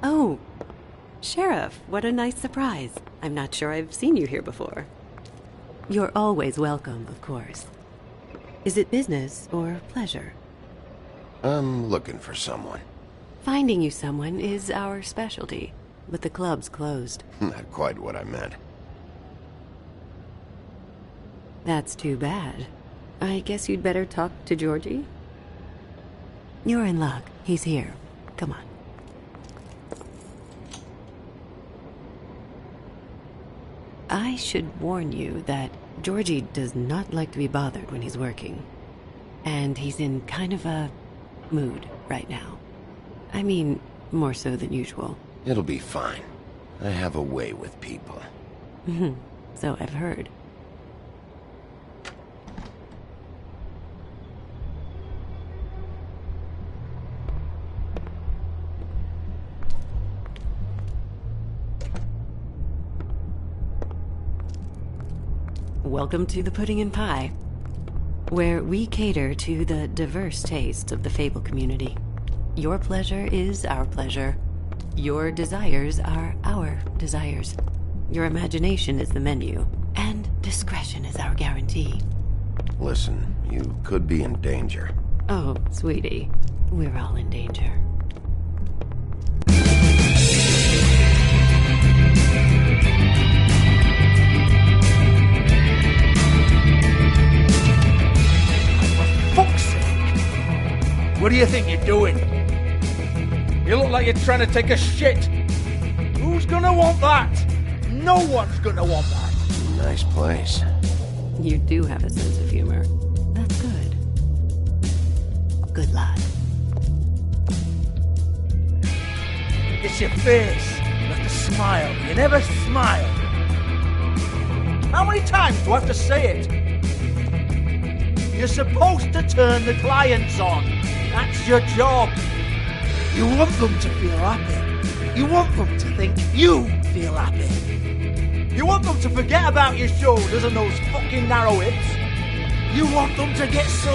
Oh, Sheriff, what a nice surprise. I'm not sure I've seen you here before. You're always welcome, of course. Is it business or pleasure? I'm looking for someone. Finding you someone is our specialty, but the club's closed. Not quite what I meant. That's too bad. I guess you'd better talk to Georgie? You're in luck. He's here. Come on. I should warn you that Georgie does not like to be bothered when he's working. And he's in kind of a mood right now. I mean, more so than usual. It'll be fine. I have a way with people. So I've heard. Welcome to the Pudding and Pie, where we cater to the diverse tastes of the Fable community. Your pleasure is our pleasure. Your desires are our desires. Your imagination is the menu, and discretion is our guarantee. Listen, you could be in danger. Oh, sweetie, we're all in danger. What do you think you're doing? You look like you're trying to take a shit. Who's gonna want that? No one's gonna want that. Nice place. You do have a sense of humor. That's good. Good lad. It's your face. You have to smile. You never smile. How many times do I have to say it? You're supposed to turn the clients on. That's your job. You want them to feel happy. You want them to think you feel happy. You want them to forget about your shoulders and those fucking narrow hips. You want them to get so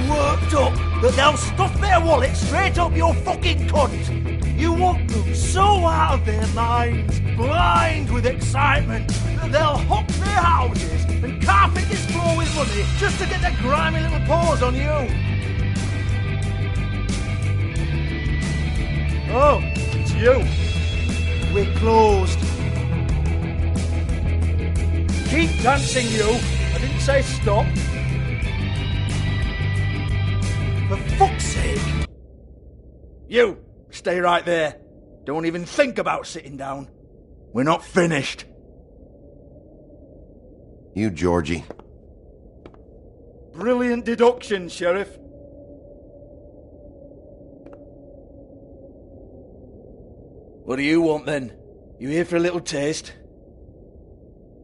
worked up that they'll stuff their wallet straight up your fucking cunt. You want them so out of their minds, blind with excitement, that they'll hook their houses and carpet this floor with money just to get their grimy little paws on you. Oh, it's you. We're closed. Keep dancing, you. I didn't say stop. For fuck's sake! You, stay right there. Don't even think about sitting down. We're not finished. You, Georgie. Brilliant deduction, Sheriff. What do you want then? You here for a little taste?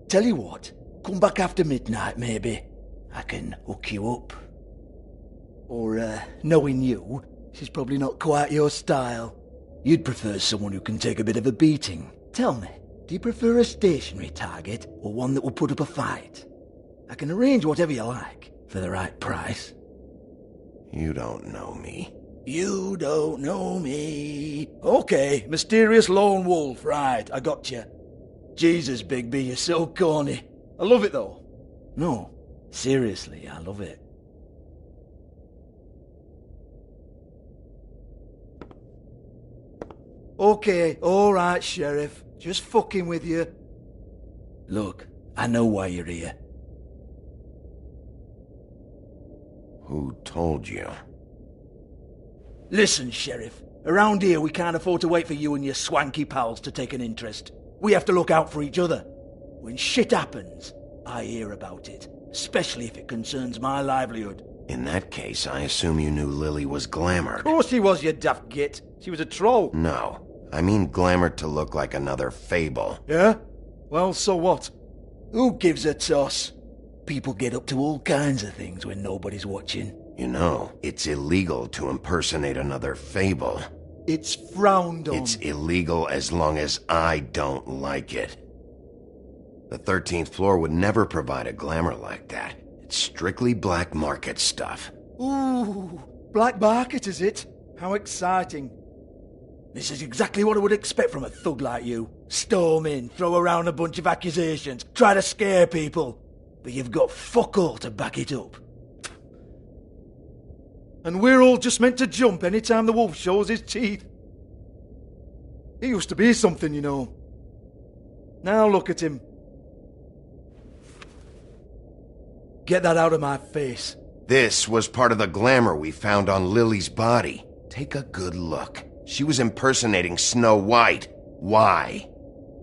Tell you what, come back after midnight maybe. I can hook you up. Or, knowing you, she's probably not quite your style. You'd prefer someone who can take a bit of a beating. Tell me, do you prefer a stationary target or one that will put up a fight? I can arrange whatever you like, for the right price. You don't know me. You don't know me. Okay, mysterious lone wolf, right, I got you. Jesus, Bigby, you're so corny. I love it though. No, seriously, I love it. Okay, alright, Sheriff. Just fucking with you. Look, I know why you're here. Who told you? Listen, Sheriff. Around here we can't afford to wait for you and your swanky pals to take an interest. We have to look out for each other. When shit happens, I hear about it. Especially if it concerns my livelihood. In that case, I assume you knew Lily was glamored. Of course she was, you daft git. She was a troll. No. I mean glamored to look like another fable. Yeah? Well, so what? Who gives a toss? People get up to all kinds of things when nobody's watching. You know, it's illegal to impersonate another fable. It's frowned on. It's illegal as long as I don't like it. The 13th floor would never provide a glamour like that. It's strictly black market stuff. Ooh, black market is it? How exciting. This is exactly what I would expect from a thug like you. Storm in, throw around a bunch of accusations, try to scare people. But you've got fuck all to back it up. And we're all just meant to jump any time the wolf shows his teeth. He used to be something, you know. Now look at him. Get that out of my face. This was part of the glamour we found on Lily's body. Take a good look. She was impersonating Snow White. Why?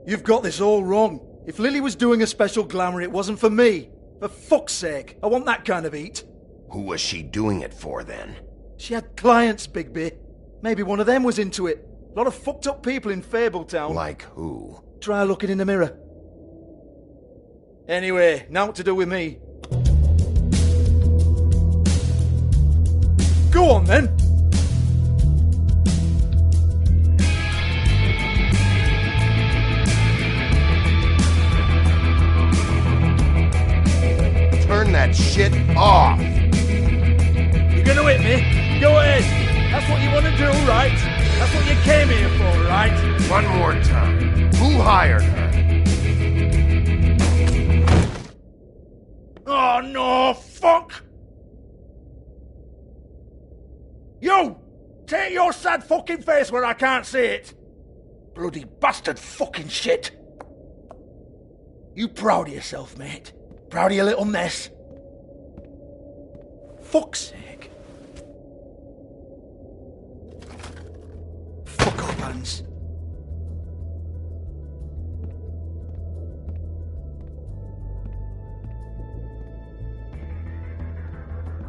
You've got this all wrong. If Lily was doing a special glamour, it wasn't for me. For fuck's sake, I want that kind of eat. Who was she doing it for, then? She had clients, Bigby. Maybe one of them was into it. A lot of fucked up people in Fabletown. Like who? Try looking in the mirror. Anyway, now what to do with me. Go on, then. Turn that shit off! You're gonna hit me? Go ahead. That's what you want to do, right? That's what you came here for, right? One more time. Who hired her? Oh, no, fuck! You! Take your sad fucking face where I can't see it! Bloody bastard fucking shit! You proud of yourself, mate? Proud of your little mess? Fuck's sake. Fuck off, Hans.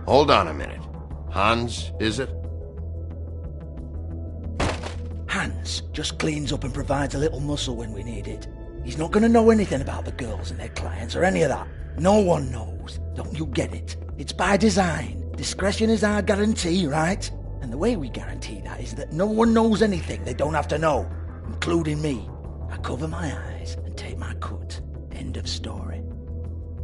Hold on a minute. Hans, is it? Hans. Lance just cleans up and provides a little muscle when we need it. He's not going to know anything about the girls and their clients or any of that. No one knows. Don't you get it? It's by design. Discretion is our guarantee, right? And the way we guarantee that is that no one knows anything they don't have to know, including me. I cover my eyes and take my cut. End of story.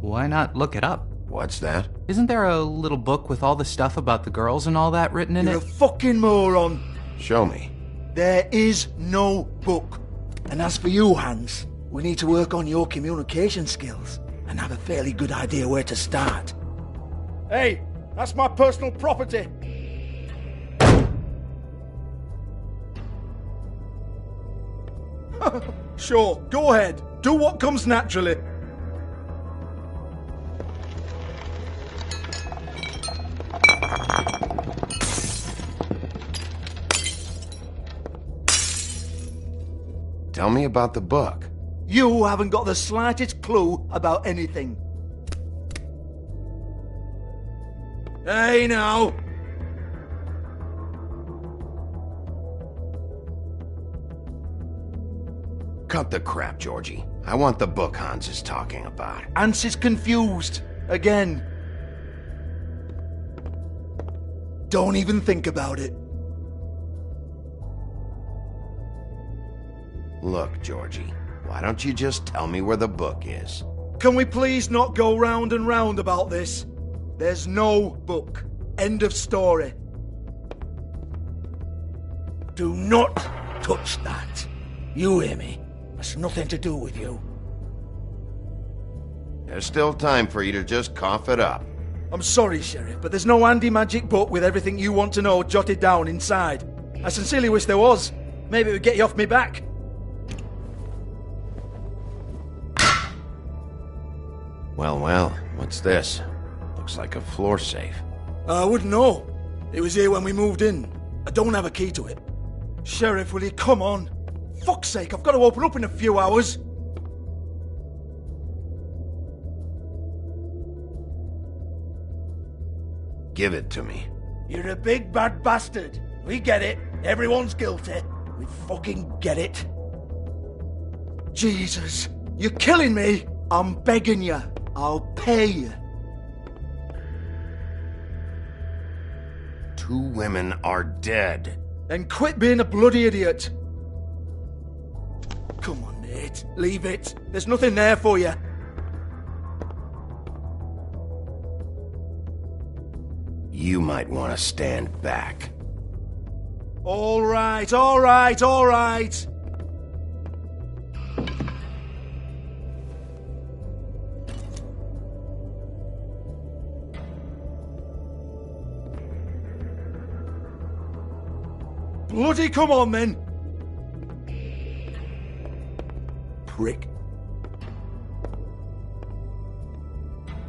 Why not look it up? What's that? Isn't there a little book with all the stuff about the girls and all that written in You're it? a fucking moron. Show me. There is no book. And as for you, Hans, we need to work on your communication skills and have a fairly good idea where to start. Hey, that's my personal property. Sure, go ahead. Do what comes naturally. Tell me about the book. You haven't got the slightest clue about anything. Hey, now. Cut the crap, Georgie. I want the book Hans is talking about. Hans is confused. Again. Don't even think about it. Look, Georgie, why don't you just tell me where the book is? Can we please not go round and round about this? There's no book. End of story. Do not touch that. You hear me? That's nothing to do with you. There's still time for you to just cough it up. I'm sorry, Sheriff, but there's no handy magic book with everything you want to know jotted down inside. I sincerely wish there was. Maybe it would get you off me back. Well, what's this? Looks like a floor safe. I wouldn't know. It was here when we moved in. I don't have a key to it. Sheriff, will you come on? Fuck's sake, I've got to open up in a few hours. Give it to me. You're a big bad bastard. We get it. Everyone's guilty. We fucking get it. Jesus, you're killing me. I'm begging you. I'll pay you. 2 women are dead. Then quit being a bloody idiot. Come on, Nate. Leave it. There's nothing there for you. You might want to stand back. All right, all right, all right. Bloody come on, then. Prick.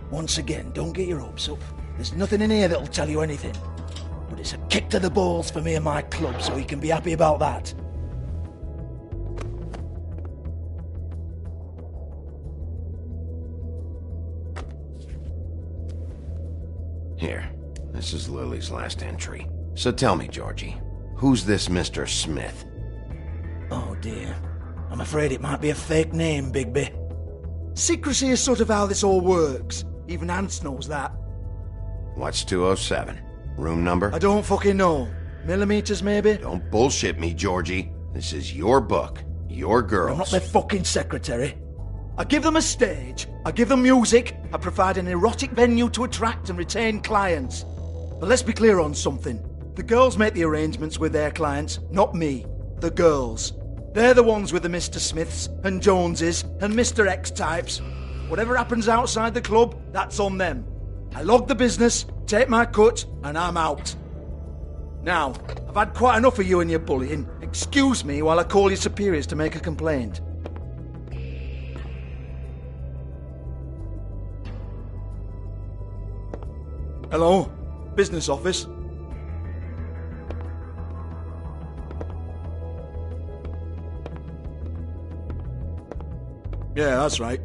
Once again, don't get your hopes up. There's nothing in here that'll tell you anything. But it's a kick to the balls for me and my club, so we can be happy about that. Here, this is Lily's last entry. So tell me, Georgie, who's this Mr. Smith? Oh dear. I'm afraid it might be a fake name, Bigby. Secrecy is sort of how this all works. Even Hans knows that. What's 207? Room number? I don't fucking know. Millimeters, maybe? Don't bullshit me, Georgie. This is your book. Your girls. I'm not their fucking secretary. I give them a stage. I give them music. I provide an erotic venue to attract and retain clients. But let's be clear on something. The girls make the arrangements with their clients, not me. The girls. They're the ones with the Mr. Smiths and Joneses and Mr. X types. Whatever happens outside the club, that's on them. I log the business, take my cut, and I'm out. Now, I've had quite enough of you and your bullying. Excuse me while I call your superiors to make a complaint. Hello? Business office? Yeah, that's right.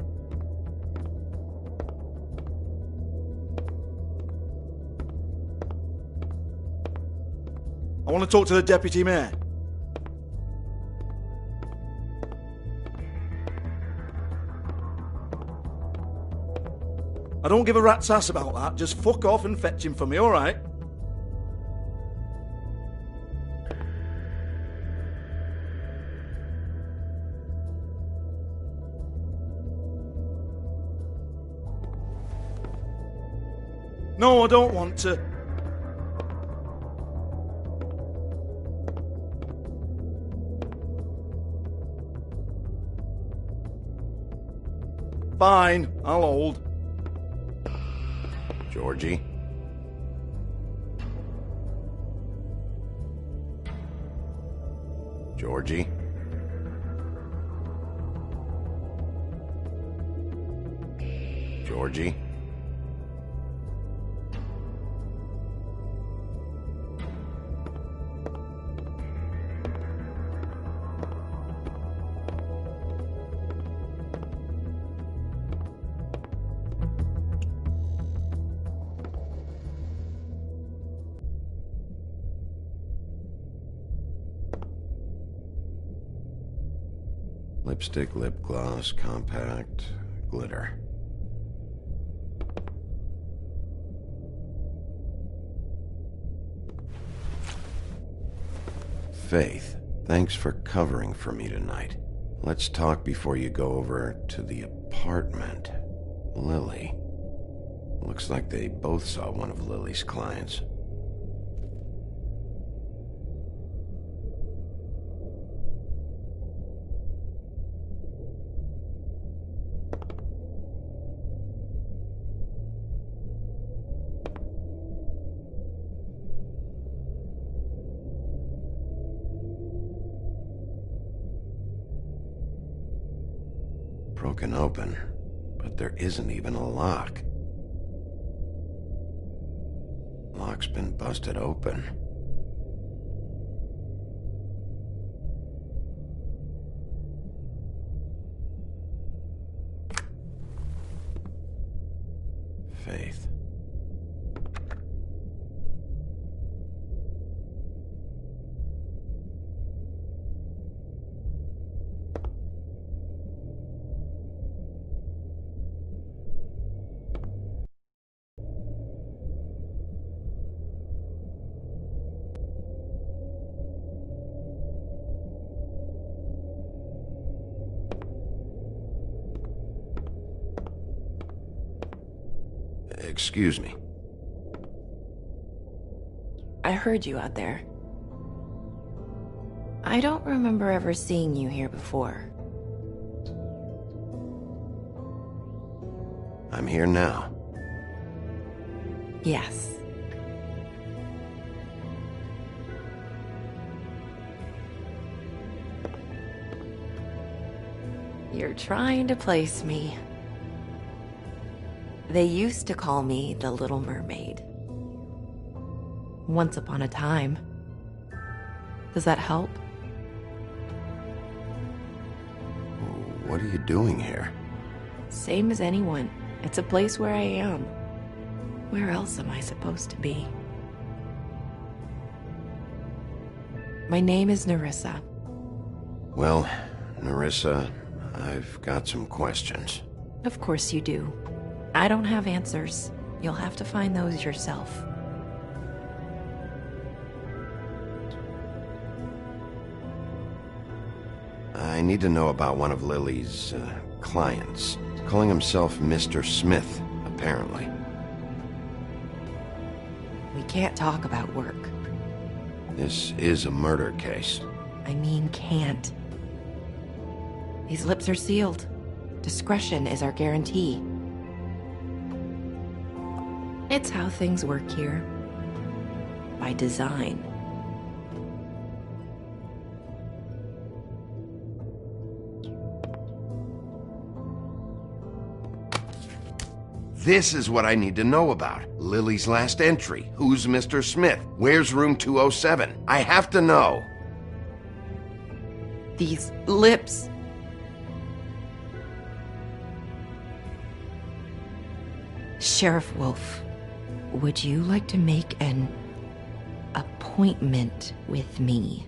I want to talk to the deputy mayor. I don't give a rat's ass about that. Just fuck off and fetch him for me, alright? No, I don't want to. Fine, I'll hold. Georgie? Georgie? Georgie? Lipstick, lip gloss, compact, glitter. Faith, thanks for covering for me tonight. Let's talk before you go over to the apartment. Lily. Looks like they both saw one of Lily's clients. Broken open, but there isn't even a lock. Lock's been busted open. Faith. Excuse me. I heard you out there. I don't remember ever seeing you here before. I'm here now. Yes. You're trying to place me. They used to call me the Little Mermaid. Once upon a time. Does that help? What are you doing here? Same as anyone. It's a place where I am. Where else am I supposed to be? My name is Nerissa. Well, Nerissa, I've got some questions. Of course you do. I don't have answers. You'll have to find those yourself. I need to know about one of Lily's clients. Calling himself Mr. Smith, apparently. We can't talk about work. This is a murder case. I mean, can't. These lips are sealed. Discretion is our guarantee. It's how things work here. By design. This is what I need to know about. Lily's last entry. Who's Mr. Smith? Where's room 207? I have to know. These lips. Sheriff Wolf. Would you like to make an appointment with me?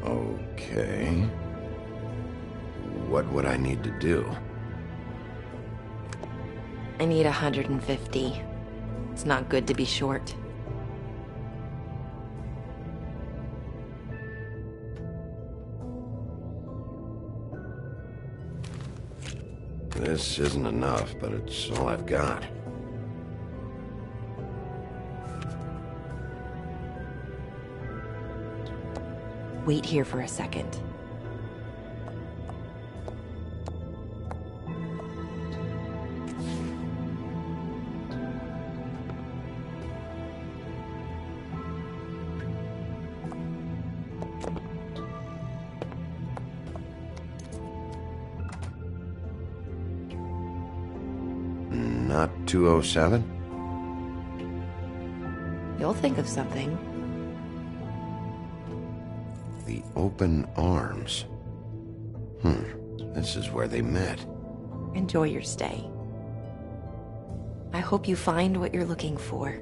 Okay. what would I need to do? I need 150. It's not good to be short. This isn't enough, but it's all I've got. Wait here for a second. Not 207? You'll think of something. The open arms. This is where they met. Enjoy your stay. I hope you find what you're looking for.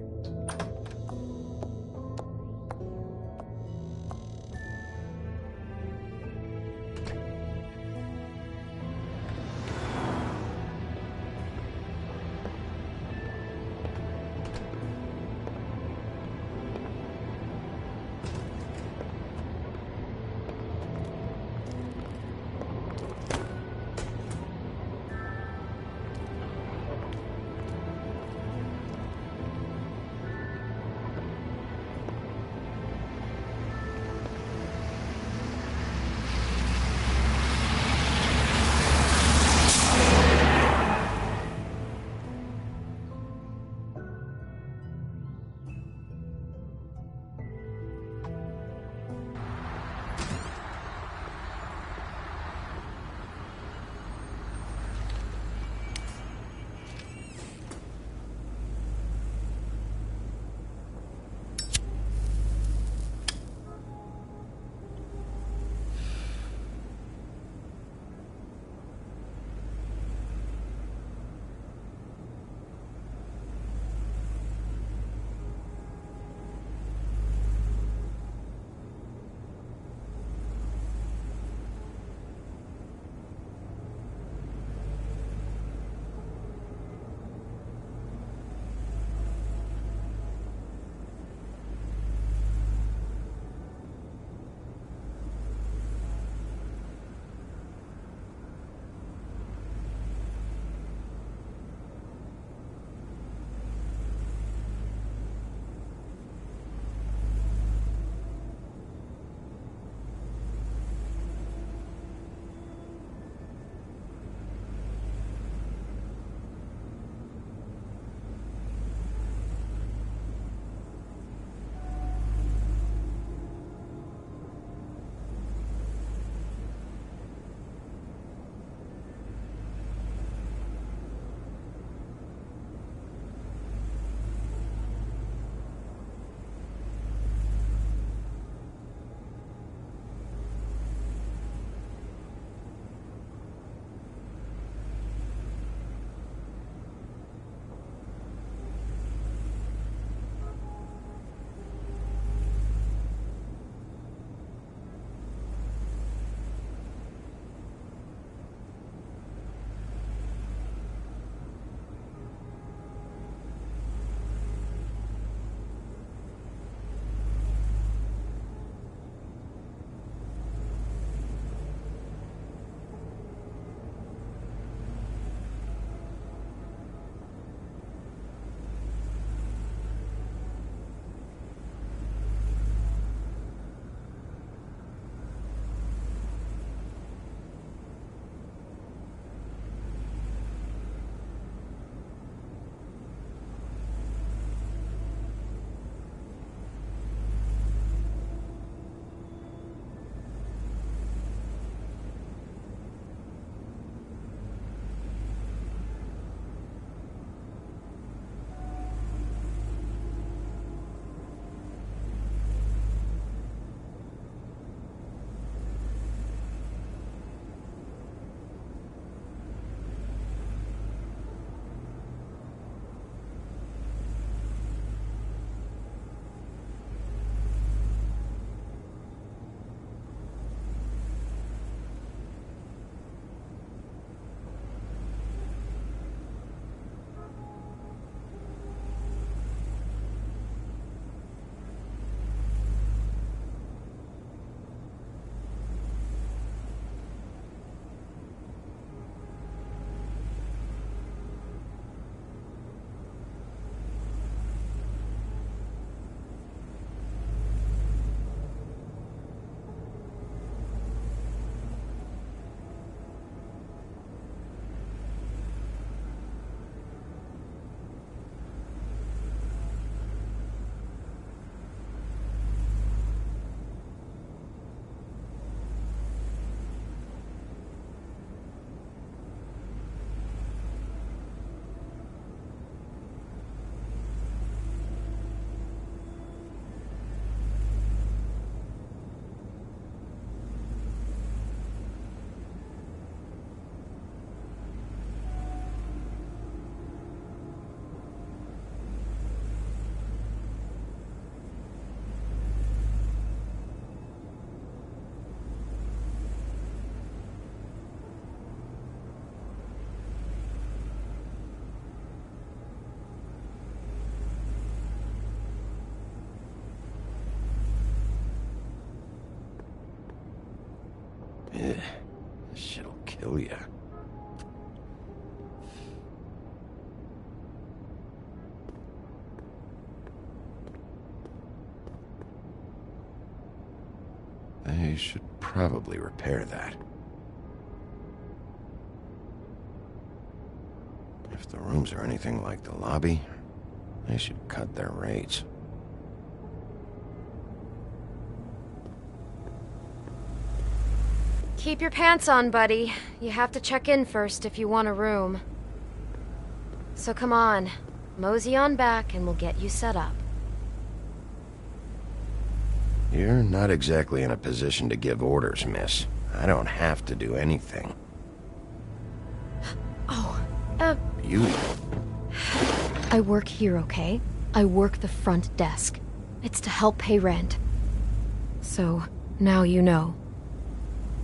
Shit'll kill you. They should probably repair that. If the rooms are anything like the lobby, they should cut their rates. Keep your pants on, buddy. You have to check in first if you want a room. So come on, mosey on back and we'll get you set up. You're not exactly in a position to give orders, miss. I don't have to do anything. Oh, Beauty. I work here, okay? I work the front desk. It's to help pay rent. So, now you know.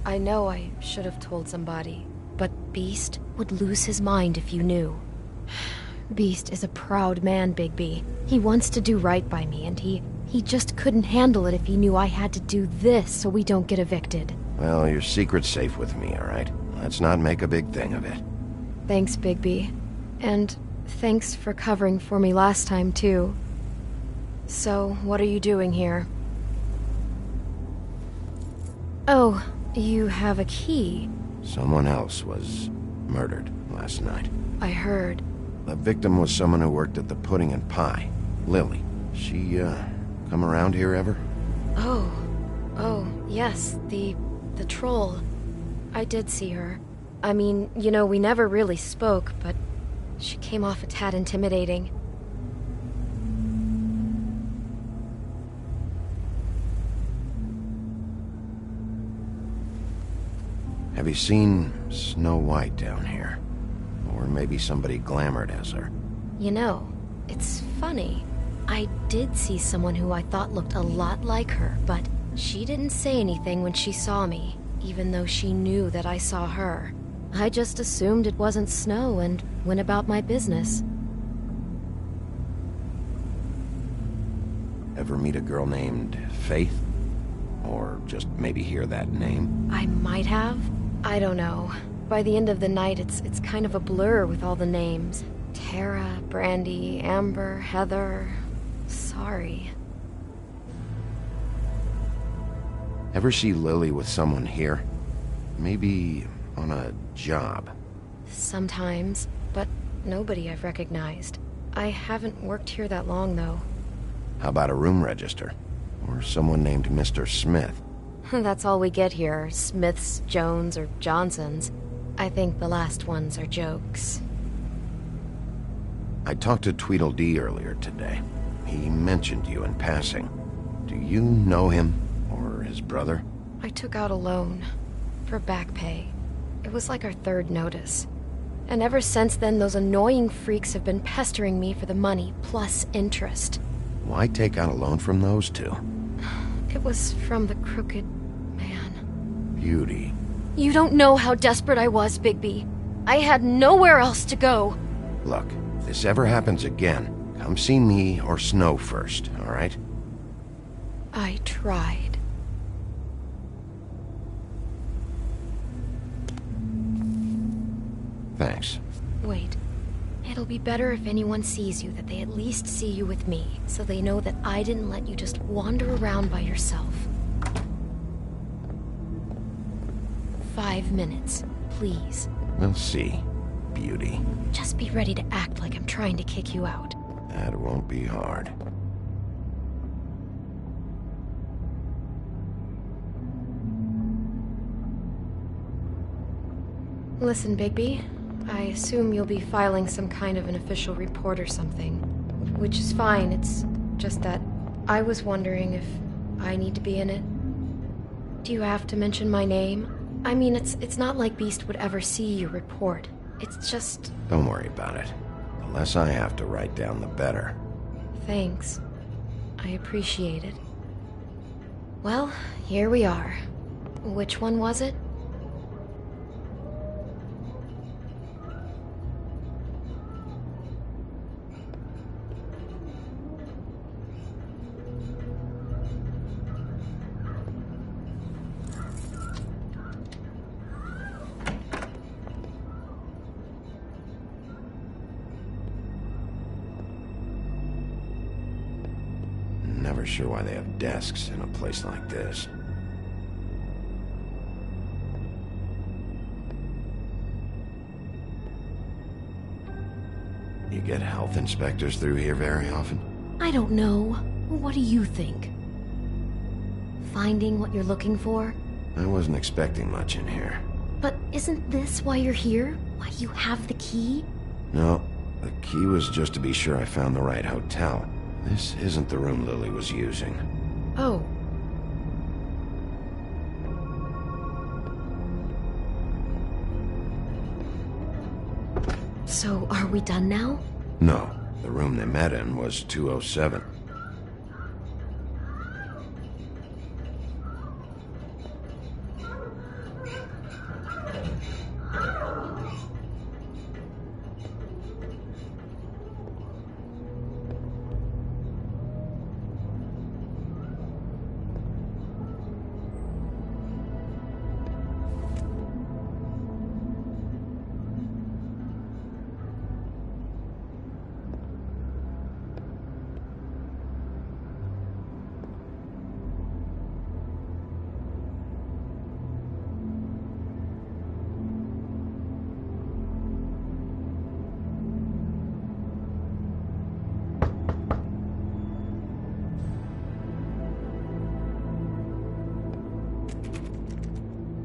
I know I should have told somebody, but Beast would lose his mind if you knew. Beast is a proud man, Bigby. He wants to do right by me, and he just couldn't handle it if he knew I had to do this so we don't get evicted. Well, your secret's safe with me, all right? Let's not make a big thing of it. Thanks, Bigby. And thanks for covering for me last time, too. So, what are you doing here? Oh, you have a key. Someone else was murdered last night. I heard. The victim was someone who worked at the Pudding and Pie. Lily. She, come around here ever? Oh, yes, the troll. I did see her. I mean, you know, we never really spoke, but she came off a tad intimidating. Have you seen Snow White down here? Or maybe somebody glamored as her? You know, it's funny. I did see someone who I thought looked a lot like her, but she didn't say anything when she saw me, even though she knew that I saw her. I just assumed it wasn't Snow and went about my business. Ever meet a girl named Faith? Or just maybe hear that name? I might have. I don't know. By the end of the night, it's kind of a blur with all the names. Tara, Brandy, Amber, Heather... Sorry. Ever see Lily with someone here? Maybe on a job? Sometimes, but nobody I've recognized. I haven't worked here that long, though. How about a room register? Or someone named Mr. Smith? That's all we get here, Smiths, Jones, or Johnsons. I think the last ones are jokes. I talked to Tweedledee earlier today. He mentioned you in passing. Do you know him? Or his brother? I took out a loan. For back pay. It was like our third notice. And ever since then, those annoying freaks have been pestering me for the money, plus interest. Why take out a loan from those two? It was from the crooked man. Beauty. You don't know how desperate I was, Bigby. I had nowhere else to go. Look, if this ever happens again, come see me or Snow first, all right? I tried. Thanks. Wait. It'll be better if anyone sees you that they at least see you with me, so they know that I didn't let you just wander around by yourself. 5 minutes, please. We'll see, Beauty. Just be ready to act like I'm trying to kick you out. That won't be hard. Listen, Bigby. I assume you'll be filing some kind of an official report or something. Which is fine, it's just that I was wondering if I need to be in it. Do you have to mention my name? I mean, it's not like Beast would ever see your report. It's just... Don't worry about it. The less I have to write down, the better. Thanks. I appreciate it. Well, here we are. Which one was it? Never sure why they have desks in a place like this. You get health inspectors through here very often? I don't know. What do you think? Finding what you're looking for? I wasn't expecting much in here. But isn't this why you're here? Why you have the key? No, the key was just to be sure I found the right hotel. This isn't the room Lily was using. Oh. So, are we done now? No, the room they met in was 207.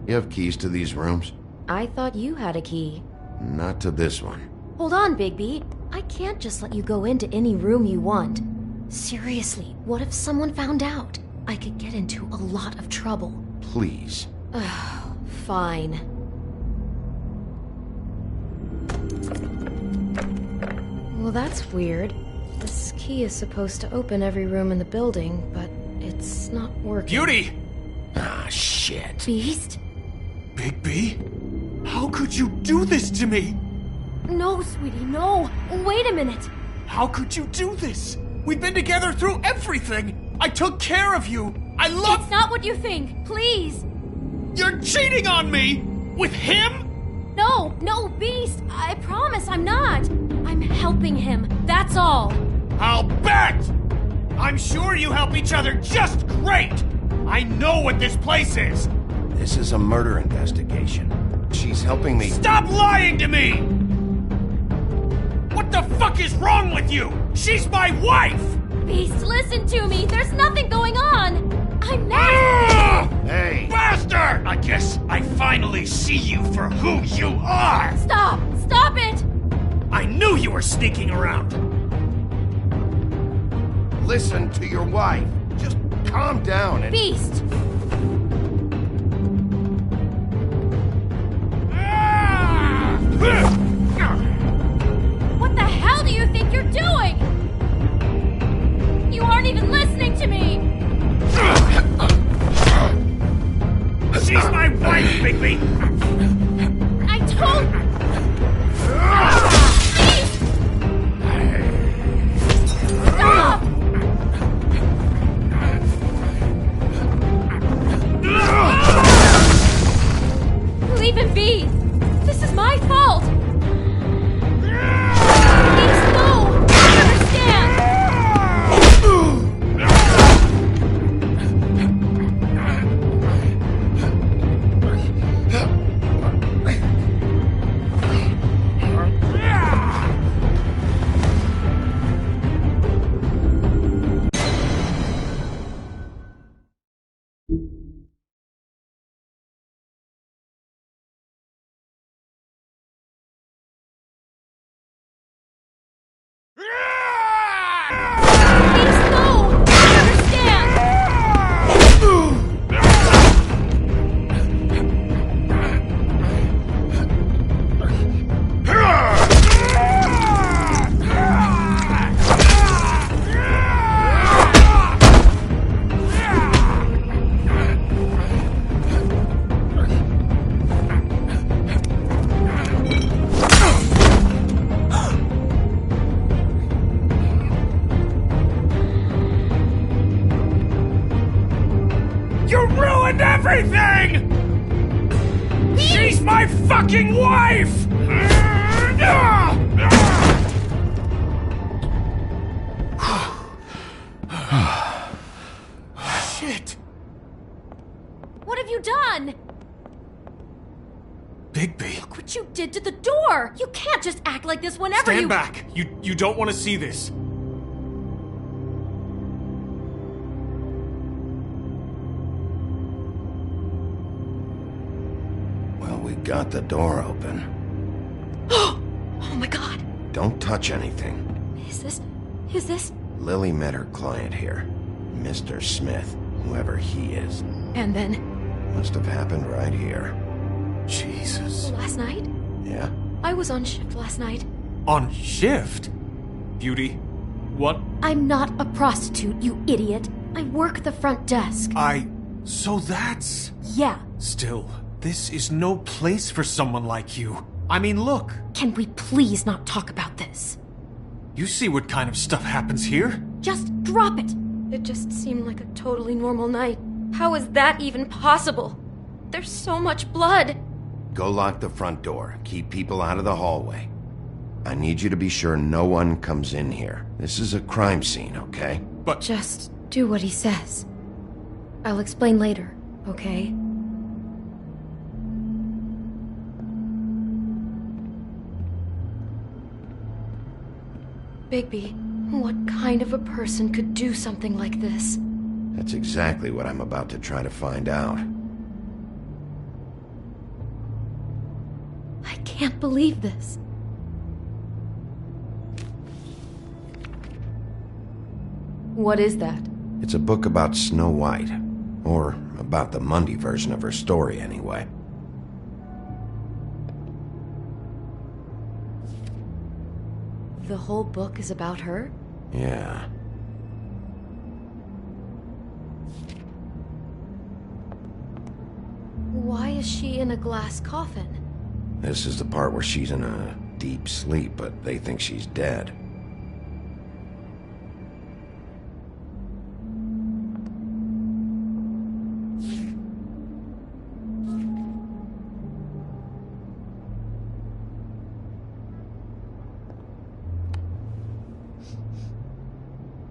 You have keys to these rooms? I thought you had a key. Not to this one. Hold on, Bigby. I can't just let you go into any room you want. Seriously, what if someone found out? I could get into a lot of trouble. Please. Fine. Well, that's weird. This key is supposed to open every room in the building, but it's not working. Beauty! Ah, shit. Beast? Bigby? How could you do this to me? No, sweetie, no. Wait a minute. How could you do this? We've been together through everything. I took care of you. I love... It's not what you think. Please. You're cheating on me! With him? No, Beast. I promise I'm not. I'm helping him. That's all. I'll bet! I'm sure you help each other just great! I know what this place is! This is a murder investigation. She's helping me... Stop lying to me! What the fuck is wrong with you? She's my wife! Beast, listen to me. There's nothing going on. I'm not... Hey! Bastard! I guess I finally see you for who you are! Stop! Stop it! I knew you were sneaking around! Listen to your wife. Just calm down and... Beast! What the hell do you think you're doing? You aren't even listening to me! She's my wife, Bigby! I told... Beast! Stop! Leave him be! This is my fault! Beast, no! I understand! She's my fucking wife! Bigby. Look what you did to the door! You can't just act like this whenever Stand back! You don't want to see this. Well, we got the door open. Oh my god! Don't touch anything. Is this... Lily met her client here. Mr. Smith, whoever he is. And then... Must have happened right here. Jesus. Last night? Yeah? I was on shift last night. On shift? Beauty, what? I'm not a prostitute, you idiot. I work the front desk. So that's... Yeah. Still, this is no place for someone like you. I mean, look. Can we please not talk about this? You see what kind of stuff happens here? Just drop it. It just seemed like a totally normal night. How is that even possible? There's so much blood. Go lock the front door. Keep people out of the hallway. I need you to be sure no one comes in here. This is a crime scene, okay? But... Just do what he says. I'll explain later, okay? Bigby, what kind of a person could do something like this? That's exactly what I'm about to try to find out. I can't believe this. What is that? It's a book about Snow White. Or about the Mundy version of her story, anyway. The whole book is about her? Yeah. Why is she in a glass coffin? This is the part where she's in a deep sleep, but they think she's dead.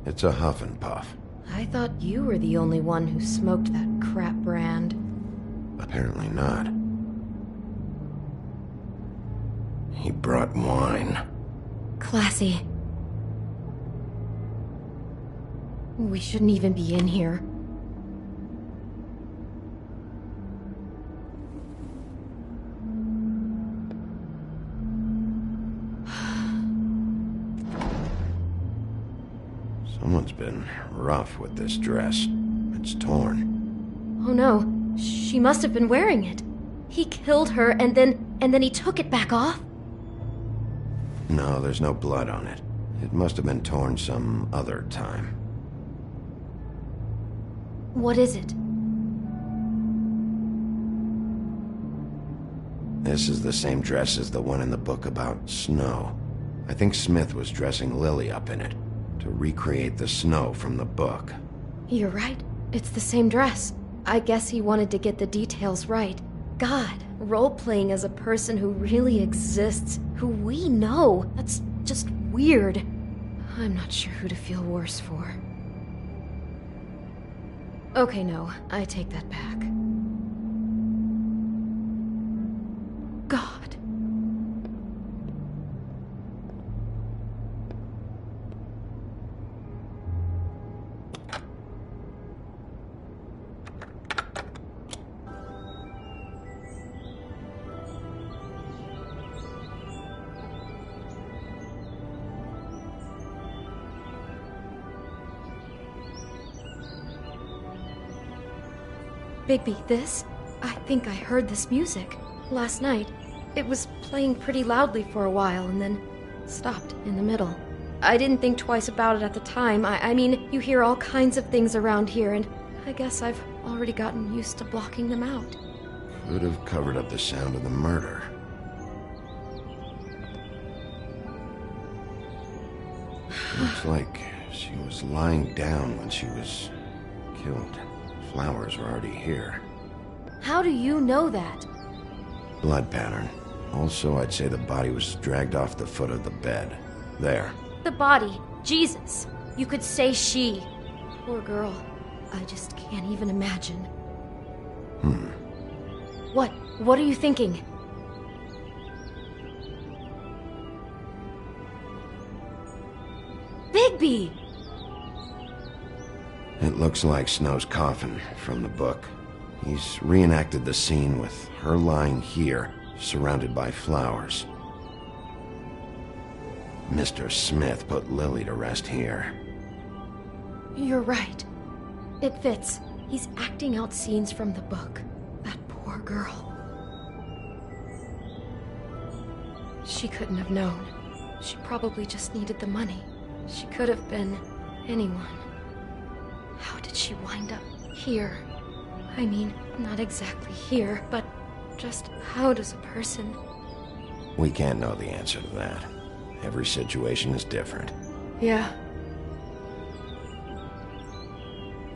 It's a huff and puff. I thought you were the only one who smoked that crap brand. Apparently not. He brought wine. Classy. We shouldn't even be in here. Someone's been rough with this dress. It's torn. Oh no, she must have been wearing it. He killed her and then he took it back off? No, there's no blood on it. It must have been torn some other time. What is it? This is the same dress as the one in the book about snow. I think Smith was dressing Lily up in it, to recreate the snow from the book. You're right. It's the same dress. I guess he wanted to get the details right. God, role-playing as a person who really exists, who we know, that's just weird. I'm not sure who to feel worse for. Okay, no, I take that back. God. Bigby, this? I think I heard this music. Last night. It was playing pretty loudly for a while and then stopped in the middle. I didn't think twice about it at the time. I mean, you hear all kinds of things around here and I guess I've already gotten used to blocking them out. Could have covered up the sound of the murder. Looks like she was lying down when she was killed. Flowers were already here. How do you know that? Blood pattern. Also, I'd say the body was dragged off the foot of the bed. There. The body. Jesus. You could say she. Poor girl. I just can't even imagine. What? What are you thinking? Bigby! It looks like Snow's coffin from the book. He's reenacted the scene with her lying here, surrounded by flowers. Mr. Smith put Lily to rest here. You're right. It fits. He's acting out scenes from the book. That poor girl. She couldn't have known. She probably just needed the money. She could have been anyone. How did she wind up here? I mean, not exactly here, but just how does a person... We can't know the answer to that. Every situation is different. Yeah.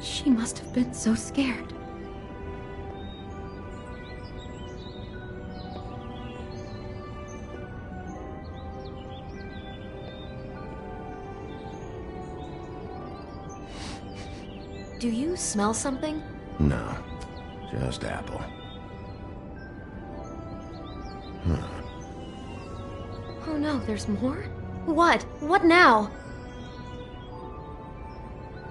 She must have been so scared. Do you smell something? No, just apple. Oh no, there's more? What? What now?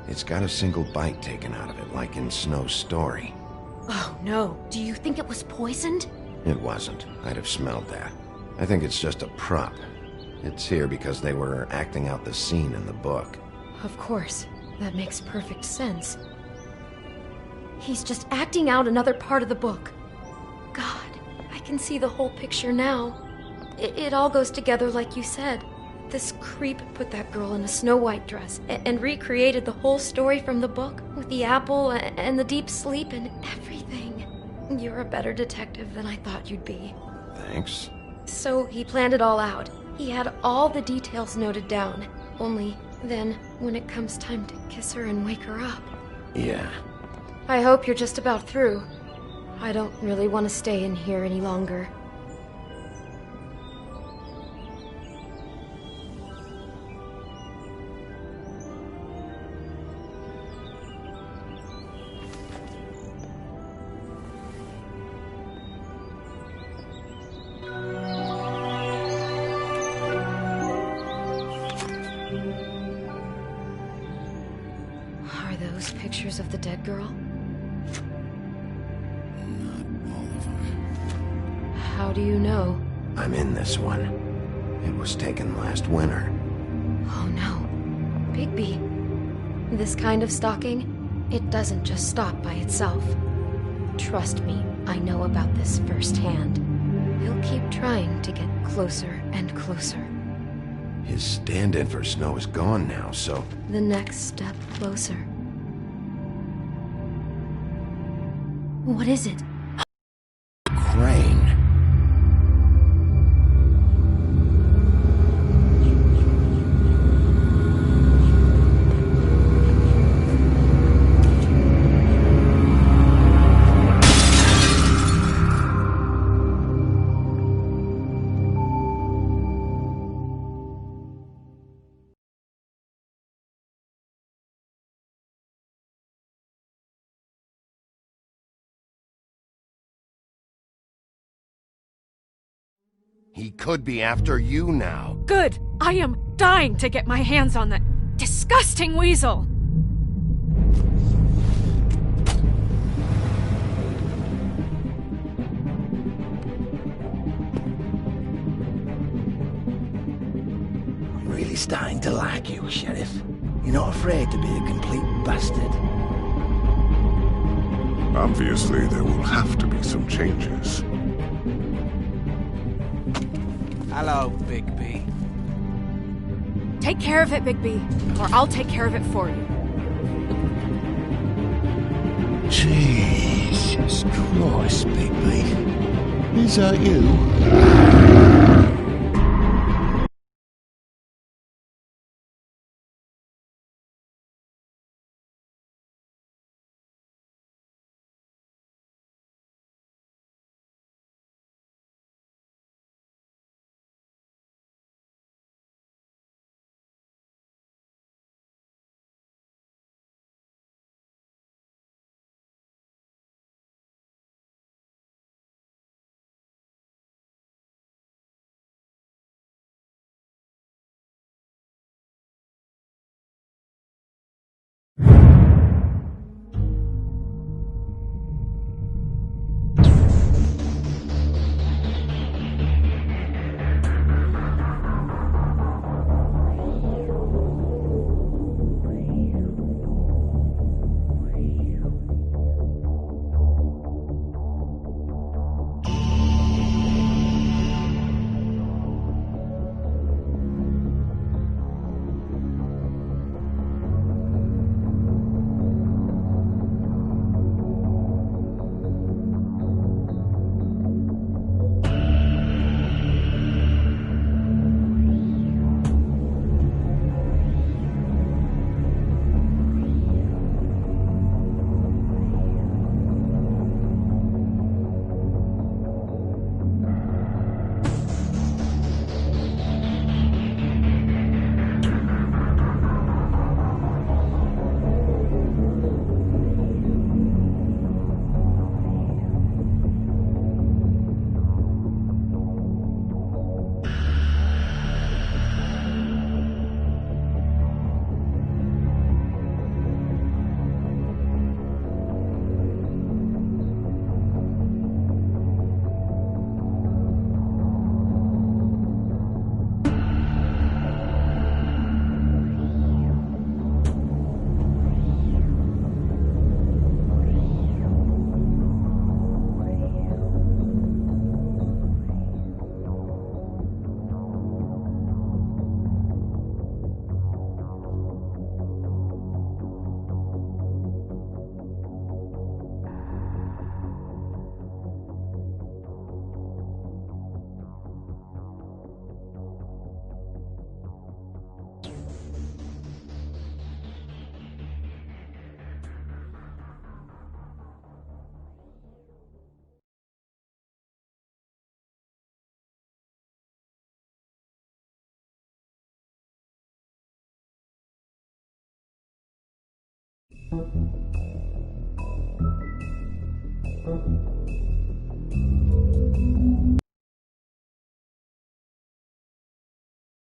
It's got a single bite taken out of it, like in Snow's story. Oh no, do you think it was poisoned? It wasn't. I'd have smelled that. I think it's just a prop. It's here because they were acting out the scene in the book. Of course. That makes perfect sense. He's just acting out another part of the book. God, I can see the whole picture now. It all goes together like you said. This creep put that girl in a Snow White dress and recreated the whole story from the book with the apple and the deep sleep and everything. You're a better detective than I thought you'd be. Thanks. So he planned it all out. He had all the details noted down. Only then, when it comes time to kiss her and wake her up... Yeah. I hope you're just about through. I don't really want to stay in here any longer. Are those pictures of the dead girl? Not all of them. How do you know? I'm in this one. It was taken last winter. Oh no. Bigby. This kind of stalking, it doesn't just stop by itself. Trust me, I know about this firsthand. He'll keep trying to get closer and closer. His stand-in for Snow is gone now, so... The next step closer. What is it? Crane. He could be after you now. Good! I am dying to get my hands on that disgusting weasel! I'm really starting to like you, Sheriff. You're not afraid to be a complete bastard. Obviously, there will have to be some changes. Hello, Bigby. Take care of it, Bigby, or I'll take care of it for you. Jesus Christ, Bigby. Is that you?